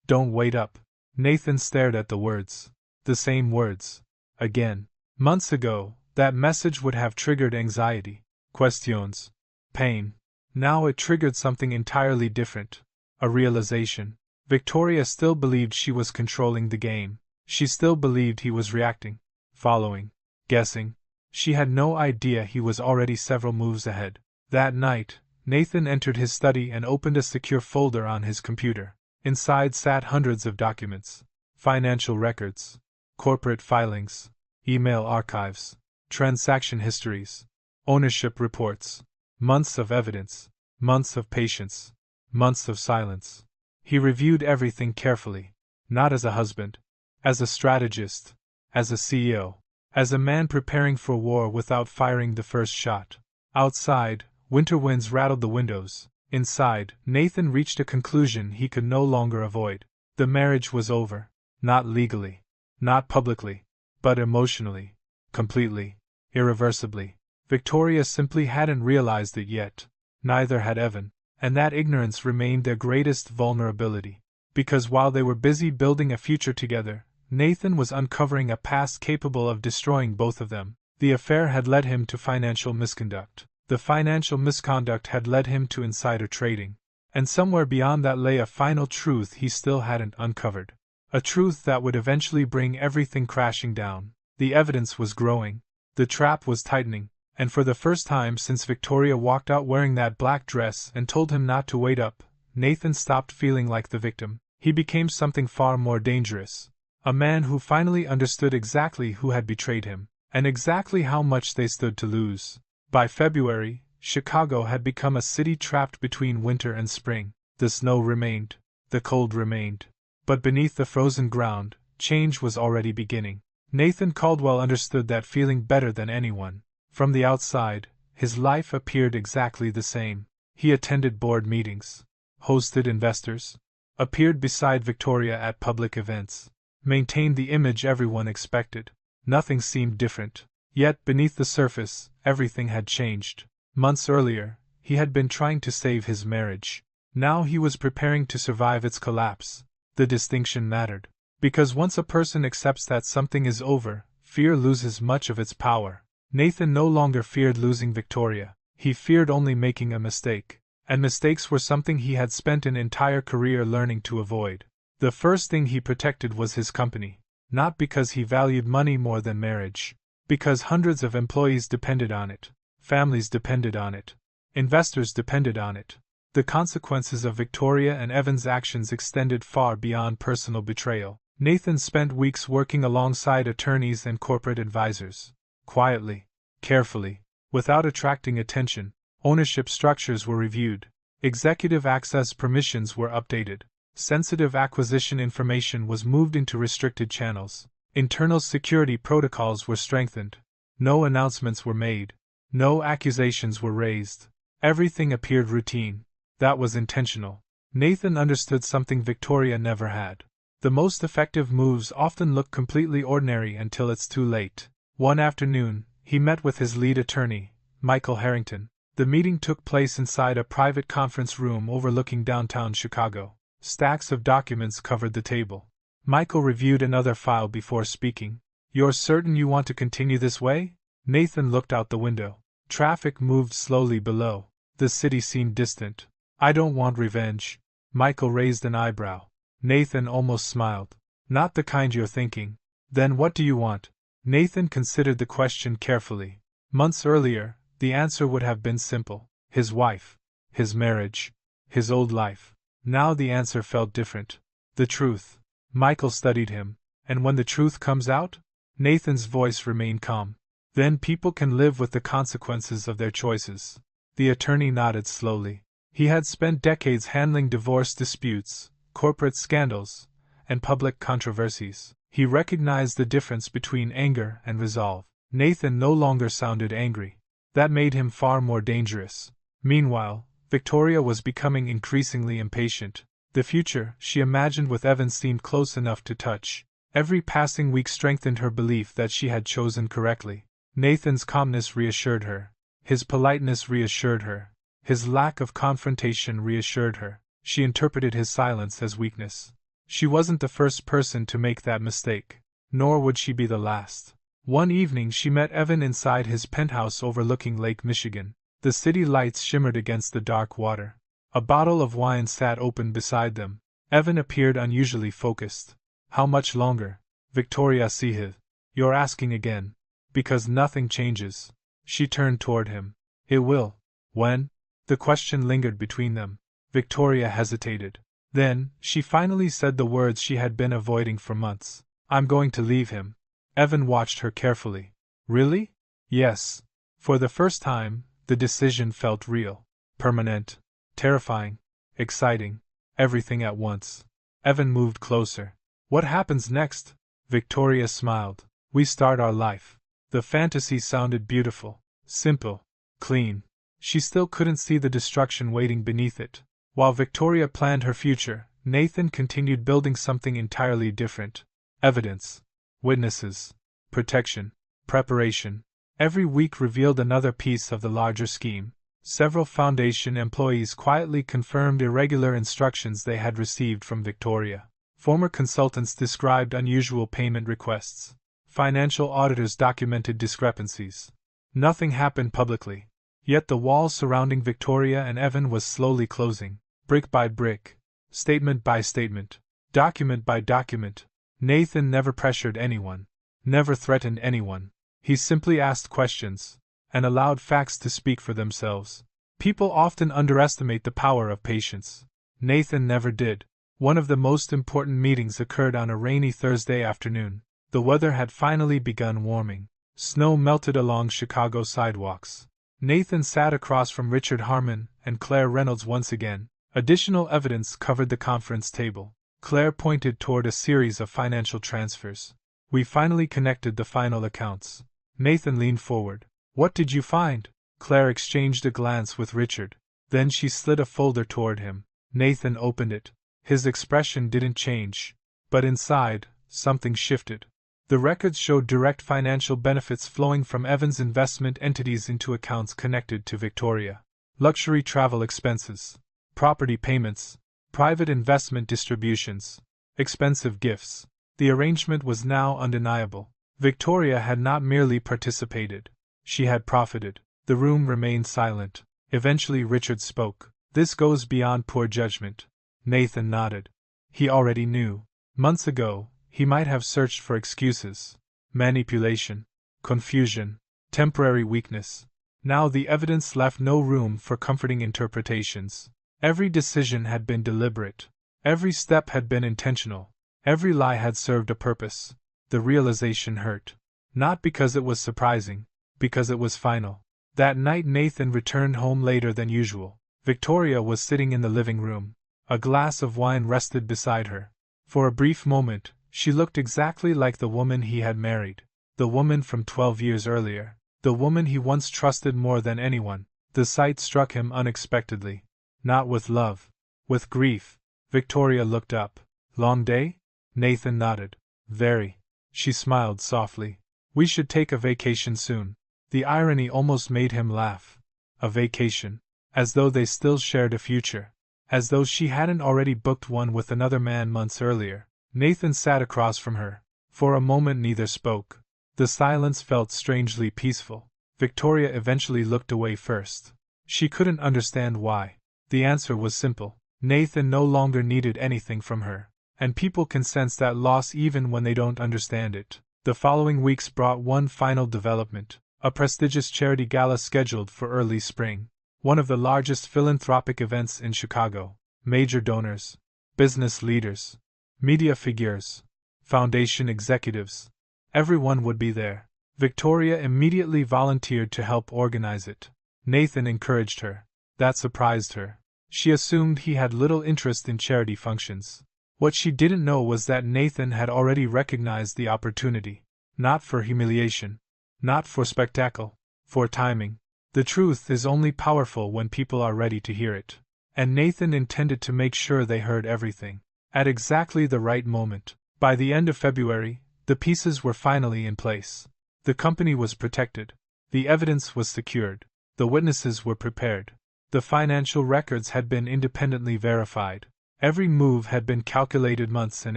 A: Don't wait up. Nathan stared at the words. The same words. Again. Months ago, that message would have triggered anxiety, questions, pain. Now it triggered something entirely different. A realization. Victoria still believed she was controlling the game. She still believed he was reacting, following, guessing. She had no idea he was already several moves ahead. That night, Nathan entered his study and opened a secure folder on his computer. Inside sat hundreds of documents. Financial records. Corporate filings. Email archives. Transaction histories. Ownership reports. Months of evidence. Months of patience. Months of silence. He reviewed everything carefully. Not as a husband. As a strategist. As a CEO. As a man preparing for war without firing the first shot. Outside, winter winds rattled the windows. Inside, Nathan reached a conclusion he could no longer avoid. The marriage was over. Not legally. Not publicly. But emotionally. Completely. Irreversibly. Victoria simply hadn't realized it yet. Neither had Evan. And that ignorance remained their greatest vulnerability. Because while they were busy building a future together, Nathan was uncovering a past capable of destroying both of them. The affair had led him to financial misconduct. The financial misconduct had led him to insider trading. And somewhere beyond that lay a final truth he still hadn't uncovered. A truth that would eventually bring everything crashing down. The evidence was growing. The trap was tightening. And for the first time since Victoria walked out wearing that black dress and told him not to wait up, Nathan stopped feeling like the victim. He became something far more dangerous. A man who finally understood exactly who had betrayed him, and exactly how much they stood to lose. By February, Chicago had become a city trapped between winter and spring. The snow remained, the cold remained. But beneath the frozen ground, change was already beginning. Nathan Caldwell understood that feeling better than anyone. From the outside, his life appeared exactly the same. He attended board meetings, hosted investors, appeared beside Victoria at public events, maintained the image everyone expected. Nothing seemed different. Yet beneath the surface, everything had changed. Months earlier, he had been trying to save his marriage. Now he was preparing to survive its collapse. The distinction mattered. Because once a person accepts that something is over, fear loses much of its power. Nathan no longer feared losing Victoria. He feared only making a mistake. And mistakes were something he had spent an entire career learning to avoid. The first thing he protected was his company. Not because he valued money more than marriage. Because hundreds of employees depended on it. Families depended on it. Investors depended on it. The consequences of Victoria and Evan's actions extended far beyond personal betrayal. Nathan spent weeks working alongside attorneys and corporate advisors. Quietly, carefully, without attracting attention, ownership structures were reviewed. Executive access permissions were updated. Sensitive acquisition information was moved into restricted channels. Internal security protocols were strengthened. No announcements were made. No accusations were raised. Everything appeared routine. That was intentional. Nathan understood something Victoria never had. The most effective moves often look completely ordinary until it's too late. One afternoon, he met with his lead attorney, Michael Harrington. The meeting took place inside a private conference room overlooking downtown Chicago. Stacks of documents covered the table. Michael reviewed another file before speaking. "You're certain you want to continue this way?" Nathan looked out the window. Traffic moved slowly below. The city seemed distant. "I don't want revenge." Michael raised an eyebrow. Nathan almost smiled. "Not the kind you're thinking." "Then what do you want?" Nathan considered the question carefully. Months earlier, the answer would have been simple. His wife. His marriage. His old life. Now the answer felt different. The truth. Michael studied him. "And when the truth comes out?" Nathan's voice remained calm. "Then people can live with the consequences of their choices." The attorney nodded slowly. He had spent decades handling divorce disputes, corporate scandals, and public controversies. He recognized the difference between anger and resolve. Nathan no longer sounded angry. That made him far more dangerous. Meanwhile, Victoria was becoming increasingly impatient. The future she imagined with Evan seemed close enough to touch. Every passing week strengthened her belief that she had chosen correctly. Nathan's calmness reassured her. His politeness reassured her. His lack of confrontation reassured her. She interpreted his silence as weakness. She wasn't the first person to make that mistake. Nor would she be the last. One evening she met Evan inside his penthouse overlooking Lake Michigan. The city lights shimmered against the dark water. A bottle of wine sat open beside them. Evan appeared unusually focused. "How much longer?" Victoria said. "You're asking again." "Because nothing changes." She turned toward him. "It will." "When?" The question lingered between them. Victoria hesitated. Then, she finally said the words she had been avoiding for months. "I'm going to leave him." Evan watched her carefully. "Really?" "Yes." For the first time, the decision felt real. Permanent. Terrifying. Exciting. Everything at once. Evan moved closer. "What happens next?" Victoria smiled. "We start our life." The fantasy sounded beautiful. Simple. Clean. She still couldn't see the destruction waiting beneath it. While Victoria planned her future, Nathan continued building something entirely different. Evidence. Witnesses. Protection. Preparation. Every week revealed another piece of the larger scheme. Several Foundation employees quietly confirmed irregular instructions they had received from Victoria. Former consultants described unusual payment requests. Financial auditors documented discrepancies. Nothing happened publicly. Yet the wall surrounding Victoria and Evan was slowly closing. Brick by brick. Statement by statement. Document by document. Nathan never pressured anyone. Never threatened anyone. He simply asked questions, and allowed facts to speak for themselves. People often underestimate the power of patience. Nathan never did. One of the most important meetings occurred on a rainy Thursday afternoon. The weather had finally begun warming. Snow melted along Chicago sidewalks. Nathan sat across from Richard Harmon and Claire Reynolds once again. Additional evidence covered the conference table. Claire pointed toward a series of financial transfers. We finally connected the final accounts. Nathan leaned forward. What did you find? Claire exchanged a glance with Richard. Then she slid a folder toward him. Nathan opened it. His expression didn't change. But inside, something shifted. The records showed direct financial benefits flowing from Evan's investment entities into accounts connected to Victoria. Luxury travel expenses, property payments, private investment distributions, expensive gifts. The arrangement was now undeniable. Victoria had not merely participated. She had profited. The room remained silent. Eventually Richard spoke. This goes beyond poor judgment. Nathan nodded. He already knew. Months ago, he might have searched for excuses. Manipulation. Confusion. Temporary weakness. Now the evidence left no room for comforting interpretations. Every decision had been deliberate. Every step had been intentional. Every lie had served a purpose. The realization hurt. Not because it was surprising, because it was final. That night Nathan returned home later than usual. Victoria was sitting in the living room. A glass of wine rested beside her. For a brief moment, she looked exactly like the woman he had married. The woman from 12 years earlier. The woman he once trusted more than anyone. The sight struck him unexpectedly. Not with love. With grief. Victoria looked up. Long day? Nathan nodded. Very. She smiled softly. We should take a vacation soon. The irony almost made him laugh. A vacation. As though they still shared a future. As though she hadn't already booked one with another man months earlier. Nathan sat across from her. For a moment neither spoke. The silence felt strangely peaceful. Victoria eventually looked away first. She couldn't understand why. The answer was simple. Nathan no longer needed anything from her. And people can sense that loss even when they don't understand it. The following weeks brought one final development. A prestigious charity gala scheduled for early spring. One of the largest philanthropic events in Chicago. Major donors. Business leaders. Media figures. Foundation executives. Everyone would be there. Victoria immediately volunteered to help organize it. Nathan encouraged her. That surprised her. She assumed he had little interest in charity functions. What she didn't know was that Nathan had already recognized the opportunity. Not for humiliation. Not for spectacle. For timing. The truth is only powerful when people are ready to hear it. And Nathan intended to make sure they heard everything. At exactly the right moment. By the end of February, the pieces were finally in place. The company was protected. The evidence was secured. The witnesses were prepared. The financial records had been independently verified. Every move had been calculated months in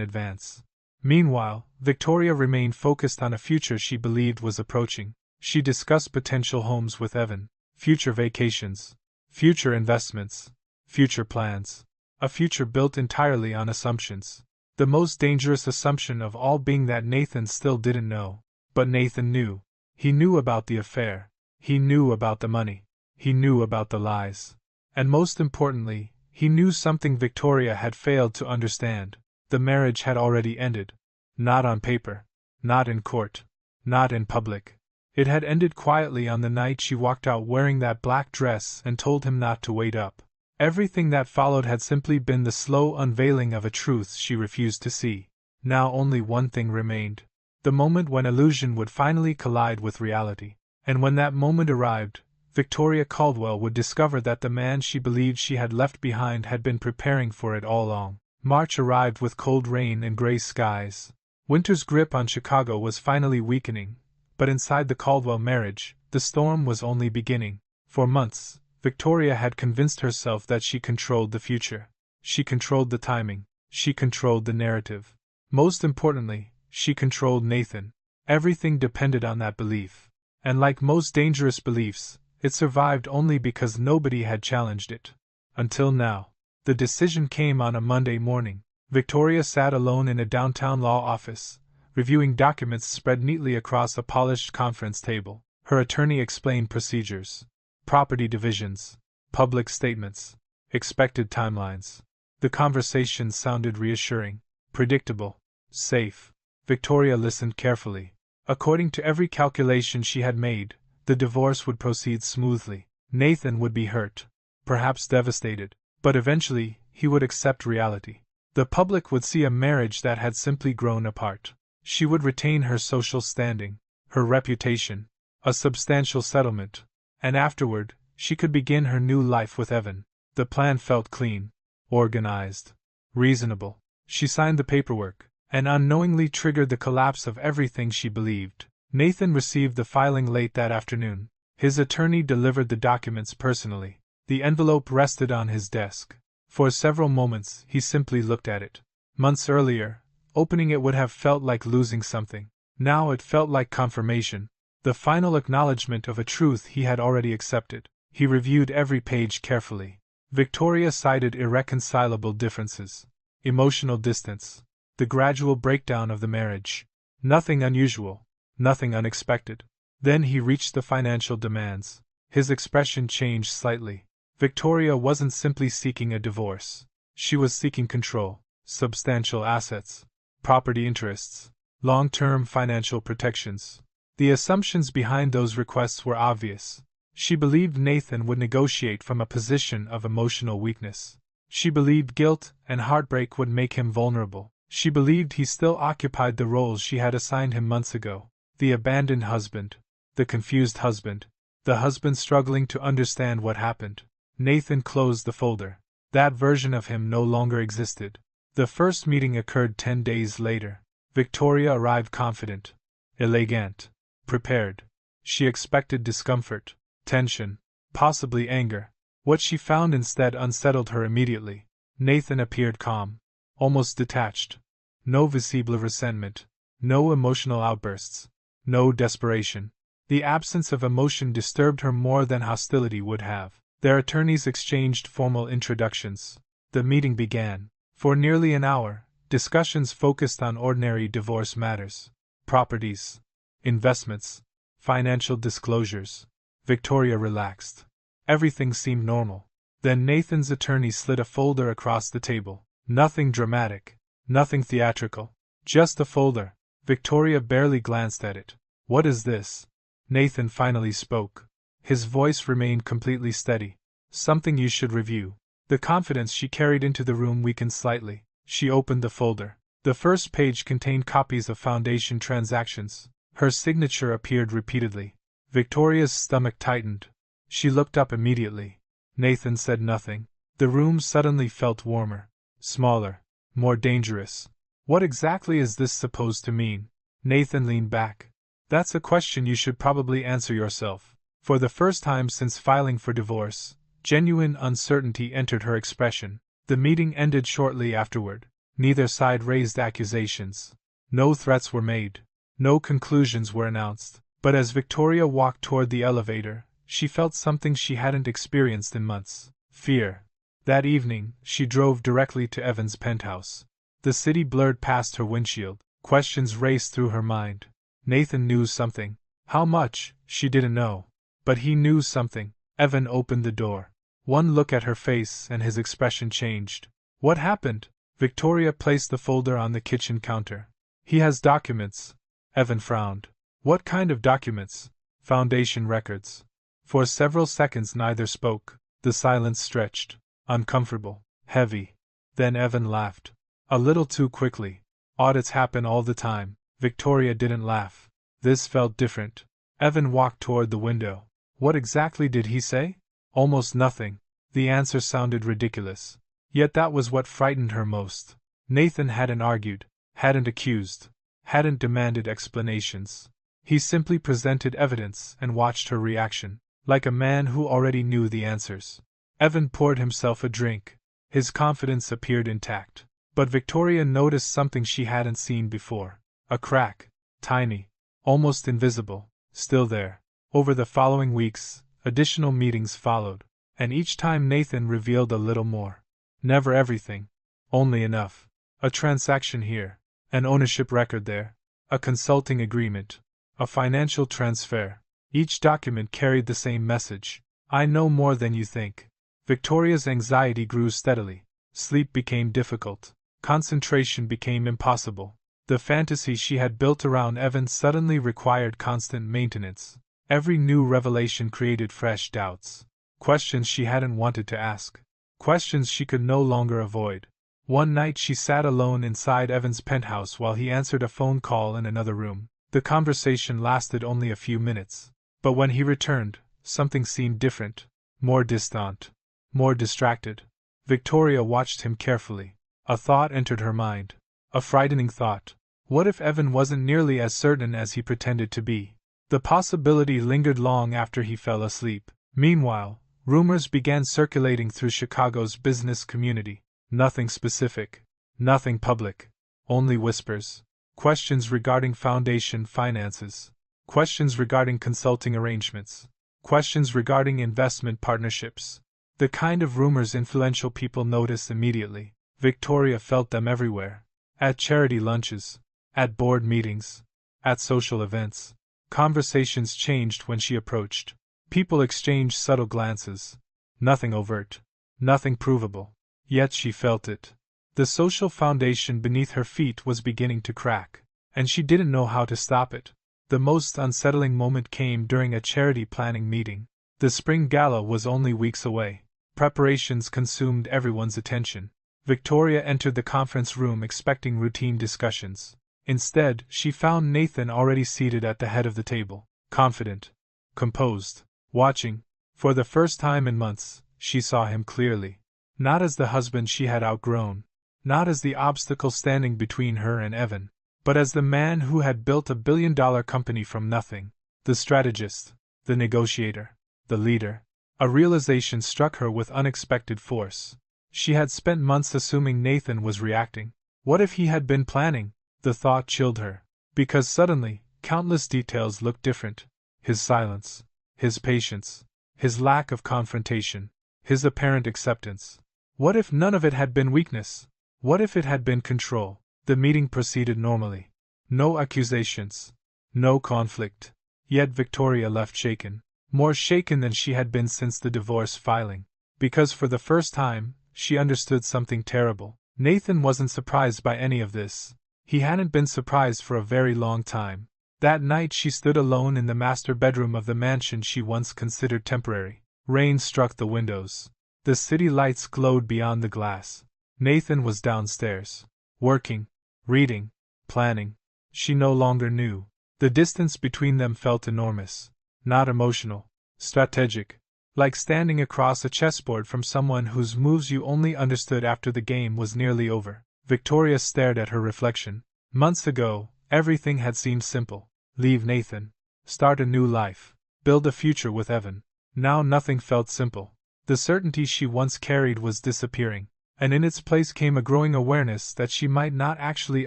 A: advance. Meanwhile, Victoria remained focused on a future she believed was approaching. She discussed potential homes with Evan, future vacations, future investments, future plans. A future built entirely on assumptions. The most dangerous assumption of all being that Nathan still didn't know. But Nathan knew. He knew about the affair. He knew about the money. He knew about the lies. And most importantly, he knew something Victoria had failed to understand. The marriage had already ended. Not on paper. Not in court. Not in public. It had ended quietly on the night she walked out wearing that black dress and told him not to wait up. Everything that followed had simply been the slow unveiling of a truth she refused to see. Now only one thing remained. The moment when illusion would finally collide with reality. And when that moment arrived, Victoria Caldwell would discover that the man she believed she had left behind had been preparing for it all along. March arrived with cold rain and gray skies. Winter's grip on Chicago was finally weakening, but inside the Caldwell marriage, the storm was only beginning. For months, Victoria had convinced herself that she controlled the future. She controlled the timing. She controlled the narrative. Most importantly, she controlled Nathan. Everything depended on that belief. And like most dangerous beliefs, it survived only because nobody had challenged it. Until now. The decision came on a Monday morning. Victoria sat alone in a downtown law office, reviewing documents spread neatly across a polished conference table. Her attorney explained procedures. Property divisions, public statements, expected timelines. The conversation sounded reassuring, predictable, safe. Victoria listened carefully. According to every calculation she had made, the divorce would proceed smoothly. Nathan would be hurt, perhaps devastated, but eventually he would accept reality. The public would see a marriage that had simply grown apart. She would retain her social standing, her reputation, a substantial settlement, and afterward, she could begin her new life with Evan. The plan felt clean, organized, reasonable. She signed the paperwork, and unknowingly triggered the collapse of everything she believed. Nathan received the filing late that afternoon. His attorney delivered the documents personally. The envelope rested on his desk. For several moments, he simply looked at it. Months earlier, opening it would have felt like losing something. Now it felt like confirmation, the final acknowledgement of a truth he had already accepted. He reviewed every page carefully. Victoria cited irreconcilable differences, emotional distance, the gradual breakdown of the marriage. Nothing unusual, nothing unexpected. Then he reached the financial demands. His expression changed slightly. Victoria wasn't simply seeking a divorce. She was seeking control, substantial assets, property interests, long-term financial protections. The assumptions behind those requests were obvious. She believed Nathan would negotiate from a position of emotional weakness. She believed guilt and heartbreak would make him vulnerable. She believed he still occupied the roles she had assigned him months ago: the abandoned husband, the confused husband, the husband struggling to understand what happened. Nathan closed the folder. That version of him no longer existed. The first meeting occurred 10 days later. Victoria arrived confident, elegant, prepared. She expected discomfort, tension, possibly anger. What she found instead unsettled her immediately. Nathan appeared calm, almost detached. No visible resentment, no emotional outbursts, no desperation. The absence of emotion disturbed her more than hostility would have. Their attorneys exchanged formal introductions. The meeting began. For nearly an hour, discussions focused on ordinary divorce matters: properties, investments, financial disclosures. Victoria relaxed. Everything seemed normal. Then Nathan's attorney slid a folder across the table. Nothing dramatic, nothing theatrical, just a folder. Victoria barely glanced at it. "What is this?" Nathan finally spoke. His voice remained completely steady. "Something you should review." The confidence she carried into the room weakened slightly. She opened the folder. The first page contained copies of foundation transactions. Her signature appeared repeatedly. Victoria's stomach tightened. She looked up immediately. Nathan said nothing. The room suddenly felt warmer, smaller, more dangerous. "What exactly is this supposed to mean?" Nathan leaned back. "That's a question you should probably answer yourself." For the first time since filing for divorce, genuine uncertainty entered her expression. The meeting ended shortly afterward. Neither side raised accusations. No threats were made. No conclusions were announced. But as Victoria walked toward the elevator, she felt something she hadn't experienced in months: fear. That evening, she drove directly to Evan's penthouse. The city blurred past her windshield. Questions raced through her mind. Nathan knew something. How much, she didn't know. But he knew something. Evan opened the door. One look at her face and his expression changed. "What happened?" Victoria placed the folder on the kitchen counter. "He has documents." Evan frowned. "What kind of documents?" "Foundation records." For several seconds neither spoke. The silence stretched, uncomfortable, heavy. Then Evan laughed. A little too quickly. "Audits happen all the time." Victoria didn't laugh. This felt different. Evan walked toward the window. "What exactly did he say?" "Almost nothing." The answer sounded ridiculous. Yet that was what frightened her most. Nathan hadn't argued, hadn't accused, hadn't demanded explanations. He simply presented evidence and watched her reaction, like a man who already knew the answers. Evan poured himself a drink. His confidence appeared intact. But Victoria noticed something she hadn't seen before. A crack, tiny, almost invisible, still there. Over the following weeks, additional meetings followed, and each time Nathan revealed a little more. Never everything, only enough. A transaction here, an ownership record there, a consulting agreement, a financial transfer. Each document carried the same message: "I know more than you think." Victoria's anxiety grew steadily. Sleep became difficult. Concentration became impossible. The fantasy she had built around Evan suddenly required constant maintenance. Every new revelation created fresh doubts. Questions she hadn't wanted to ask. Questions she could no longer avoid. One night she sat alone inside Evan's penthouse while he answered a phone call in another room. The conversation lasted only a few minutes. But when he returned, something seemed different. More distant. More distracted. Victoria watched him carefully. A thought entered her mind. A frightening thought. What if Evan wasn't nearly as certain as he pretended to be? The possibility lingered long after he fell asleep. Meanwhile, rumors began circulating through Chicago's business community. Nothing specific. Nothing public. Only whispers. Questions regarding foundation finances. Questions regarding consulting arrangements. Questions regarding investment partnerships. The kind of rumors influential people notice immediately. Victoria felt them everywhere. At charity lunches. At board meetings. At social events. Conversations changed when she approached. People exchanged subtle glances. Nothing overt. Nothing provable. Yet she felt it. The social foundation beneath her feet was beginning to crack. And she didn't know how to stop it. The most unsettling moment came during a charity planning meeting. The spring gala was only weeks away. Preparations consumed everyone's attention. Victoria entered the conference room expecting routine discussions. Instead, she found Nathan already seated at the head of the table, confident, composed, watching. For the first time in months, she saw him clearly. Not as the husband she had outgrown, not as the obstacle standing between her and Evan, but as the man who had built $1 billion company from nothing, the strategist, the negotiator, the leader. A realization struck her with unexpected force. She had spent months assuming Nathan was reacting. What if he had been planning? The thought chilled her, because suddenly, countless details looked different. His silence, his patience, his lack of confrontation, his apparent acceptance. What if none of it had been weakness? What if it had been control? The meeting proceeded normally. No accusations. No conflict. Yet Victoria left shaken. More shaken than she had been since the divorce filing. Because for the first time, she understood something terrible. Nathan wasn't surprised by any of this. He hadn't been surprised for a very long time. That night she stood alone in the master bedroom of the mansion she once considered temporary. Rain struck the windows. The city lights glowed beyond the glass. Nathan was downstairs. Working. Reading. Planning. She no longer knew. The distance between them felt enormous. Not emotional. Strategic. Like standing across a chessboard from someone whose moves you only understood after the game was nearly over. Victoria stared at her reflection. Months ago, everything had seemed simple. Leave Nathan. Start a new life. Build a future with Evan. Now nothing felt simple. The certainty she once carried was disappearing, and in its place came a growing awareness that she might not actually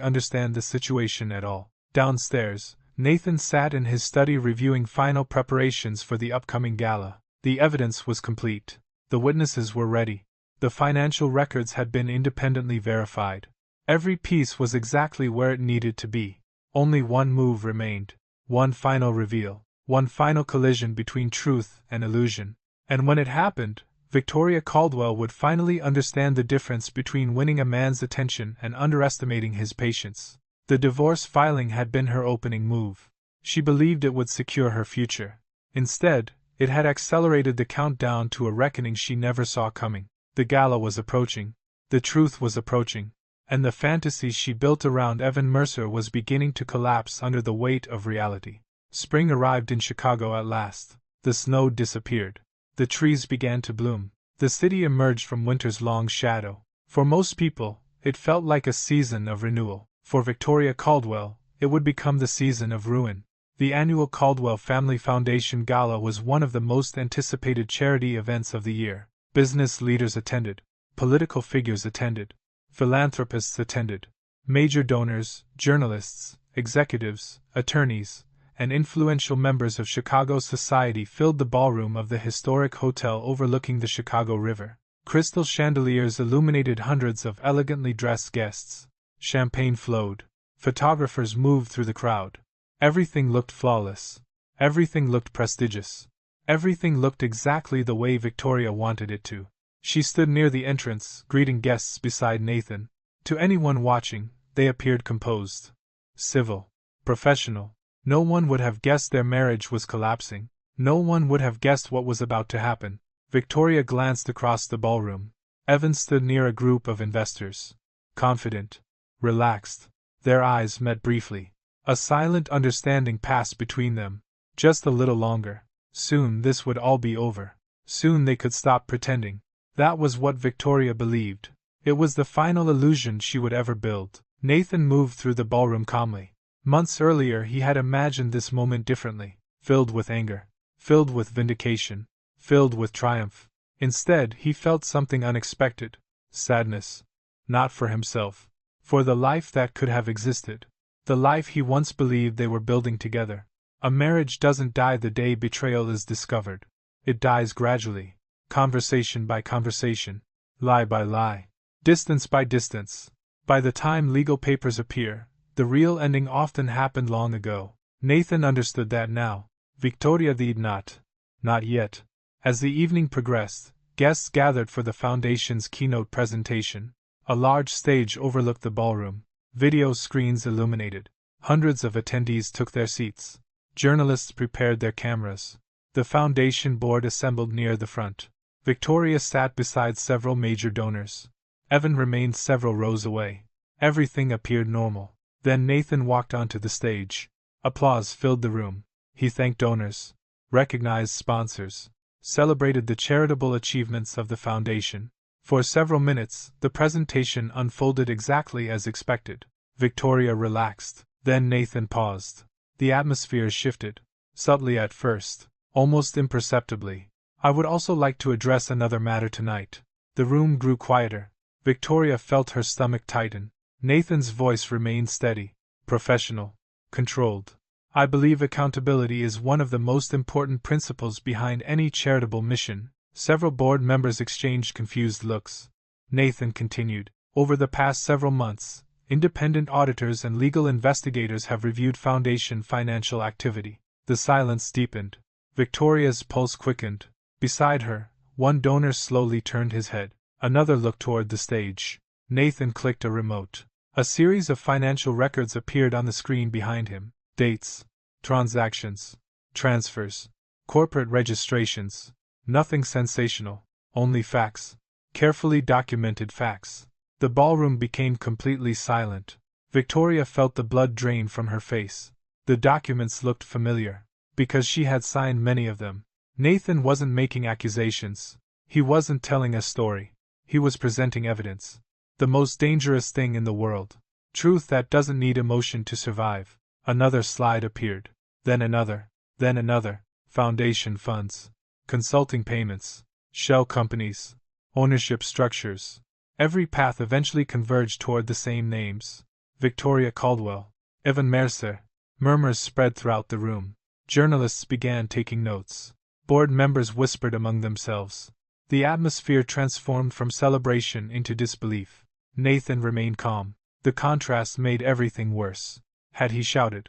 A: understand the situation at all. Downstairs, Nathan sat in his study reviewing final preparations for the upcoming gala. The evidence was complete. The witnesses were ready. The financial records had been independently verified. Every piece was exactly where it needed to be. Only one move remained. One final reveal. One final collision between truth and illusion. And when it happened, Victoria Caldwell would finally understand the difference between winning a man's attention and underestimating his patience. The divorce filing had been her opening move. She believed it would secure her future. Instead, it had accelerated the countdown to a reckoning she never saw coming. The gala was approaching. The truth was approaching. And the fantasy she built around Evan Mercer was beginning to collapse under the weight of reality. Spring arrived in Chicago at last. The snow disappeared. The trees began to bloom. The city emerged from winter's long shadow. For most people, it felt like a season of renewal. For Victoria Caldwell, it would become the season of ruin. The annual Caldwell Family Foundation Gala was one of the most anticipated charity events of the year. Business leaders attended. Political figures attended. Philanthropists attended. Major donors, journalists, executives, attorneys, and influential members of Chicago society filled the ballroom of the historic hotel overlooking the Chicago River. Crystal chandeliers illuminated hundreds of elegantly dressed guests. Champagne flowed. Photographers moved through the crowd. Everything looked flawless. Everything looked prestigious. Everything looked exactly the way Victoria wanted it to. She stood near the entrance, greeting guests beside Nathan. To anyone watching, they appeared composed, civil, professional. No one would have guessed their marriage was collapsing. No one would have guessed what was about to happen. Victoria glanced across the ballroom. Evan stood near a group of investors. Confident, relaxed. Their eyes met briefly. A silent understanding passed between them. Just a little longer. Soon this would all be over. Soon they could stop pretending. That was what Victoria believed. It was the final illusion she would ever build. Nathan moved through the ballroom calmly. Months earlier he had imagined this moment differently, filled with anger, filled with vindication, filled with triumph. Instead, he felt something unexpected, sadness. Not for himself. For the life that could have existed. The life he once believed they were building together. A marriage doesn't die the day betrayal is discovered. It dies gradually, conversation by conversation, lie by lie, distance by distance. By the time legal papers appear, the real ending often happened long ago. Nathan understood that now. Victoria did not. Not yet. As the evening progressed, guests gathered for the foundation's keynote presentation. A large stage overlooked the ballroom. Video screens illuminated. Hundreds of attendees took their seats. Journalists prepared their cameras. The foundation board assembled near the front. Victoria sat beside several major donors. Evan remained several rows away. Everything appeared normal. Then Nathan walked onto the stage. Applause filled the room. He thanked donors, recognized sponsors, celebrated the charitable achievements of the foundation. For several minutes, the presentation unfolded exactly as expected. Victoria relaxed. Then Nathan paused. The atmosphere shifted, subtly at first, almost imperceptibly. I would also like to address another matter tonight. The room grew quieter. Victoria felt her stomach tighten. Nathan's voice remained steady, professional, controlled. I believe accountability is one of the most important principles behind any charitable mission. Several board members exchanged confused looks. Nathan continued, over the past several months, independent auditors and legal investigators have reviewed Foundation financial activity. The silence deepened. Victoria's pulse quickened. Beside her, one donor slowly turned his head. Another looked toward the stage. Nathan clicked a remote. A series of financial records appeared on the screen behind him. Dates, transactions, transfers, corporate registrations. Nothing sensational, only facts. Carefully documented facts. The ballroom became completely silent. Victoria felt the blood drain from her face. The documents looked familiar, because she had signed many of them. Nathan wasn't making accusations. He wasn't telling a story. He was presenting evidence. The most dangerous thing in the world. Truth that doesn't need emotion to survive. Another slide appeared. Then another. Then another. Foundation funds. Consulting payments. Shell companies. Ownership structures. Every path eventually converged toward the same names. Victoria Caldwell. Evan Mercer. Murmurs spread throughout the room. Journalists began taking notes. Board members whispered among themselves. The atmosphere transformed from celebration into disbelief. Nathan remained calm. The contrast made everything worse. Had he shouted,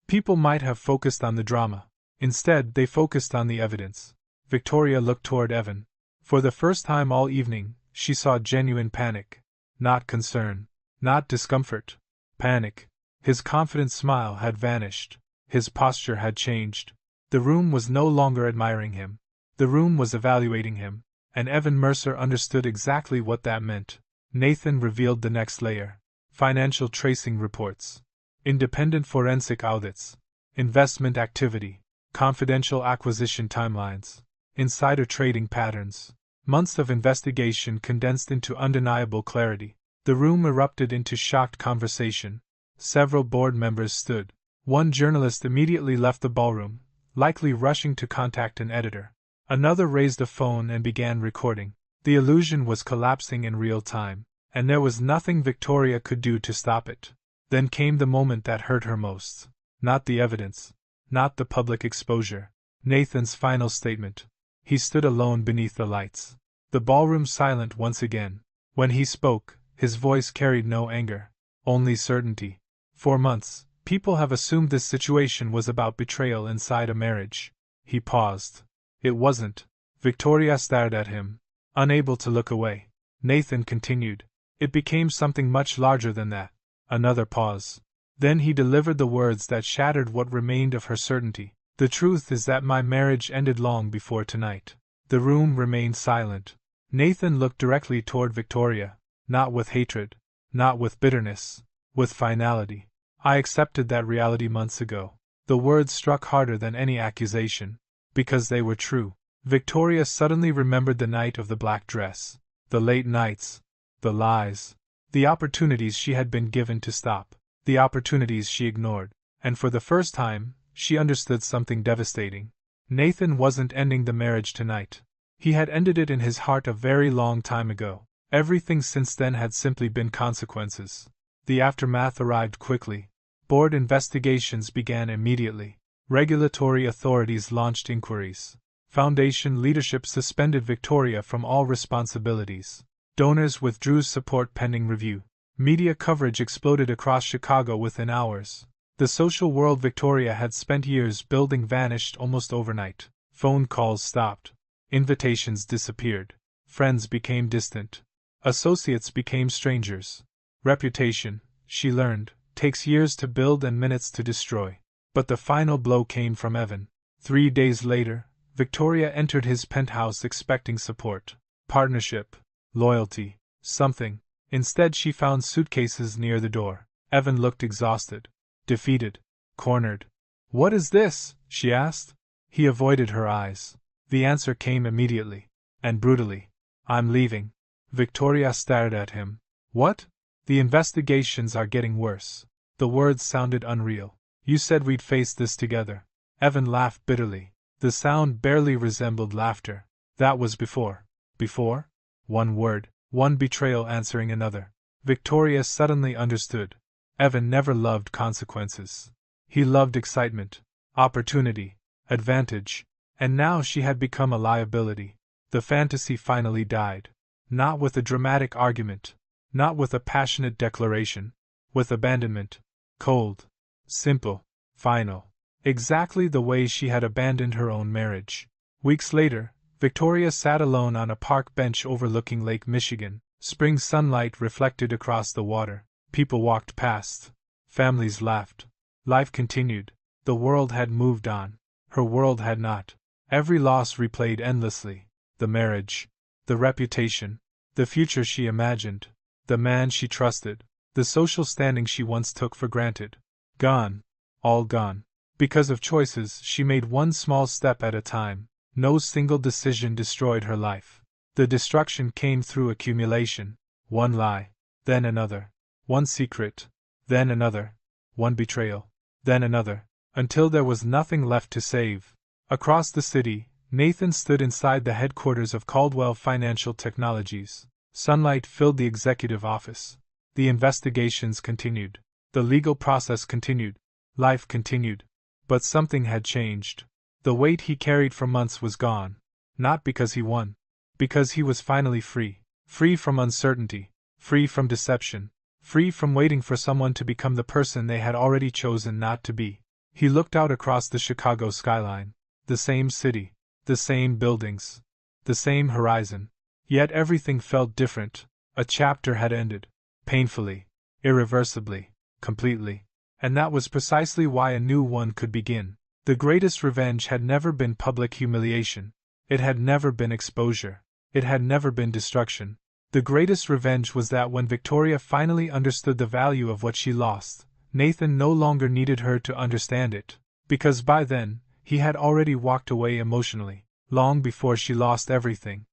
A: people might have focused on the drama. Instead, they focused on the evidence. Victoria looked toward Evan. For the first time all evening, she saw genuine panic. Not concern. Not discomfort. Panic. His confident smile had vanished. His posture had changed. The room was no longer admiring him. The room was evaluating him. And Evan Mercer understood exactly what that meant. Nathan revealed the next layer. Financial tracing reports. Independent forensic audits. Investment activity. Confidential acquisition timelines. Insider trading patterns. Months of investigation condensed into undeniable clarity. The room erupted into shocked conversation. Several board members stood. One journalist immediately left the ballroom, likely rushing to contact an editor. Another raised a phone and began recording. The illusion was collapsing in real time, and there was nothing Victoria could do to stop it. Then came the moment that hurt her most. Not the evidence. Not the public exposure. Nathan's final statement. He stood alone beneath the lights. The ballroom silent once again. When he spoke, his voice carried no anger, only certainty. For months, people have assumed this situation was about betrayal inside a marriage. He paused. It wasn't. Victoria stared at him. Unable to look away, Nathan continued. It became something much larger than that. Another pause. Then he delivered the words that shattered what remained of her certainty. The truth is that my marriage ended long before tonight. The room remained silent. Nathan looked directly toward Victoria, not with hatred, not with bitterness, with finality. I accepted that reality months ago. The words struck harder than any accusation, because they were true. Victoria suddenly remembered the night of the black dress, the late nights, the lies, the opportunities she had been given to stop, the opportunities she ignored, and for the first time, she understood something devastating. Nathan wasn't ending the marriage tonight. He had ended it in his heart a very long time ago. Everything since then had simply been consequences. The aftermath arrived quickly. Board investigations began immediately. Regulatory authorities launched inquiries. Foundation leadership suspended Victoria from all responsibilities. Donors withdrew support pending review. Media coverage exploded across Chicago within hours. The social world Victoria had spent years building vanished almost overnight. Phone calls stopped. Invitations disappeared. Friends became distant. Associates became strangers. Reputation, she learned, takes years to build and minutes to destroy. But the final blow came from Evan. 3 days later, Victoria entered his penthouse expecting support, partnership, loyalty, something. Instead, she found suitcases near the door. Evan looked exhausted, defeated, cornered. "What is this?" she asked. He avoided her eyes. The answer came immediately, and brutally. "I'm leaving." Victoria stared at him. "What?" "The investigations are getting worse." The words sounded unreal. "You said we'd face this together." Evan laughed bitterly. The sound barely resembled laughter. "That was before." Before? One word, one betrayal answering another. Victoria suddenly understood. Evan never loved consequences. He loved excitement, opportunity, advantage, and now she had become a liability. The fantasy finally died. Not with a dramatic argument, not with a passionate declaration, with abandonment. Cold, simple, final. Exactly the way she had abandoned her own marriage. Weeks later, Victoria sat alone on a park bench overlooking Lake Michigan. Spring sunlight reflected across the water. People walked past. Families laughed. Life continued. The world had moved on. Her world had not. Every loss replayed endlessly. The marriage, the reputation, the future she imagined, the man she trusted, the social standing she once took for granted. Gone. All gone. Because of choices she made one small step at a time. No single decision destroyed her life. The destruction came through accumulation. One lie, then another. One secret, then another. One betrayal, then another, until there was nothing left to save. Across the city, Nathan stood inside the headquarters of Caldwell Financial Technologies. Sunlight filled the executive office. The investigations continued. The legal process continued. Life continued. But something had changed. The weight he carried for months was gone. Not because he won. Because he was finally free. Free from uncertainty. Free from deception. Free from waiting for someone to become the person they had already chosen not to be. He looked out across the Chicago skyline. The same city. The same buildings. The same horizon. Yet everything felt different. A chapter had ended. Painfully. Irreversibly. Completely. And that was precisely why a new one could begin. The greatest revenge had never been public humiliation. It had never been exposure. It had never been destruction. The greatest revenge was that when Victoria finally understood the value of what she lost, Nathan no longer needed her to understand it, because by then, he had already walked away emotionally, long before she lost everything.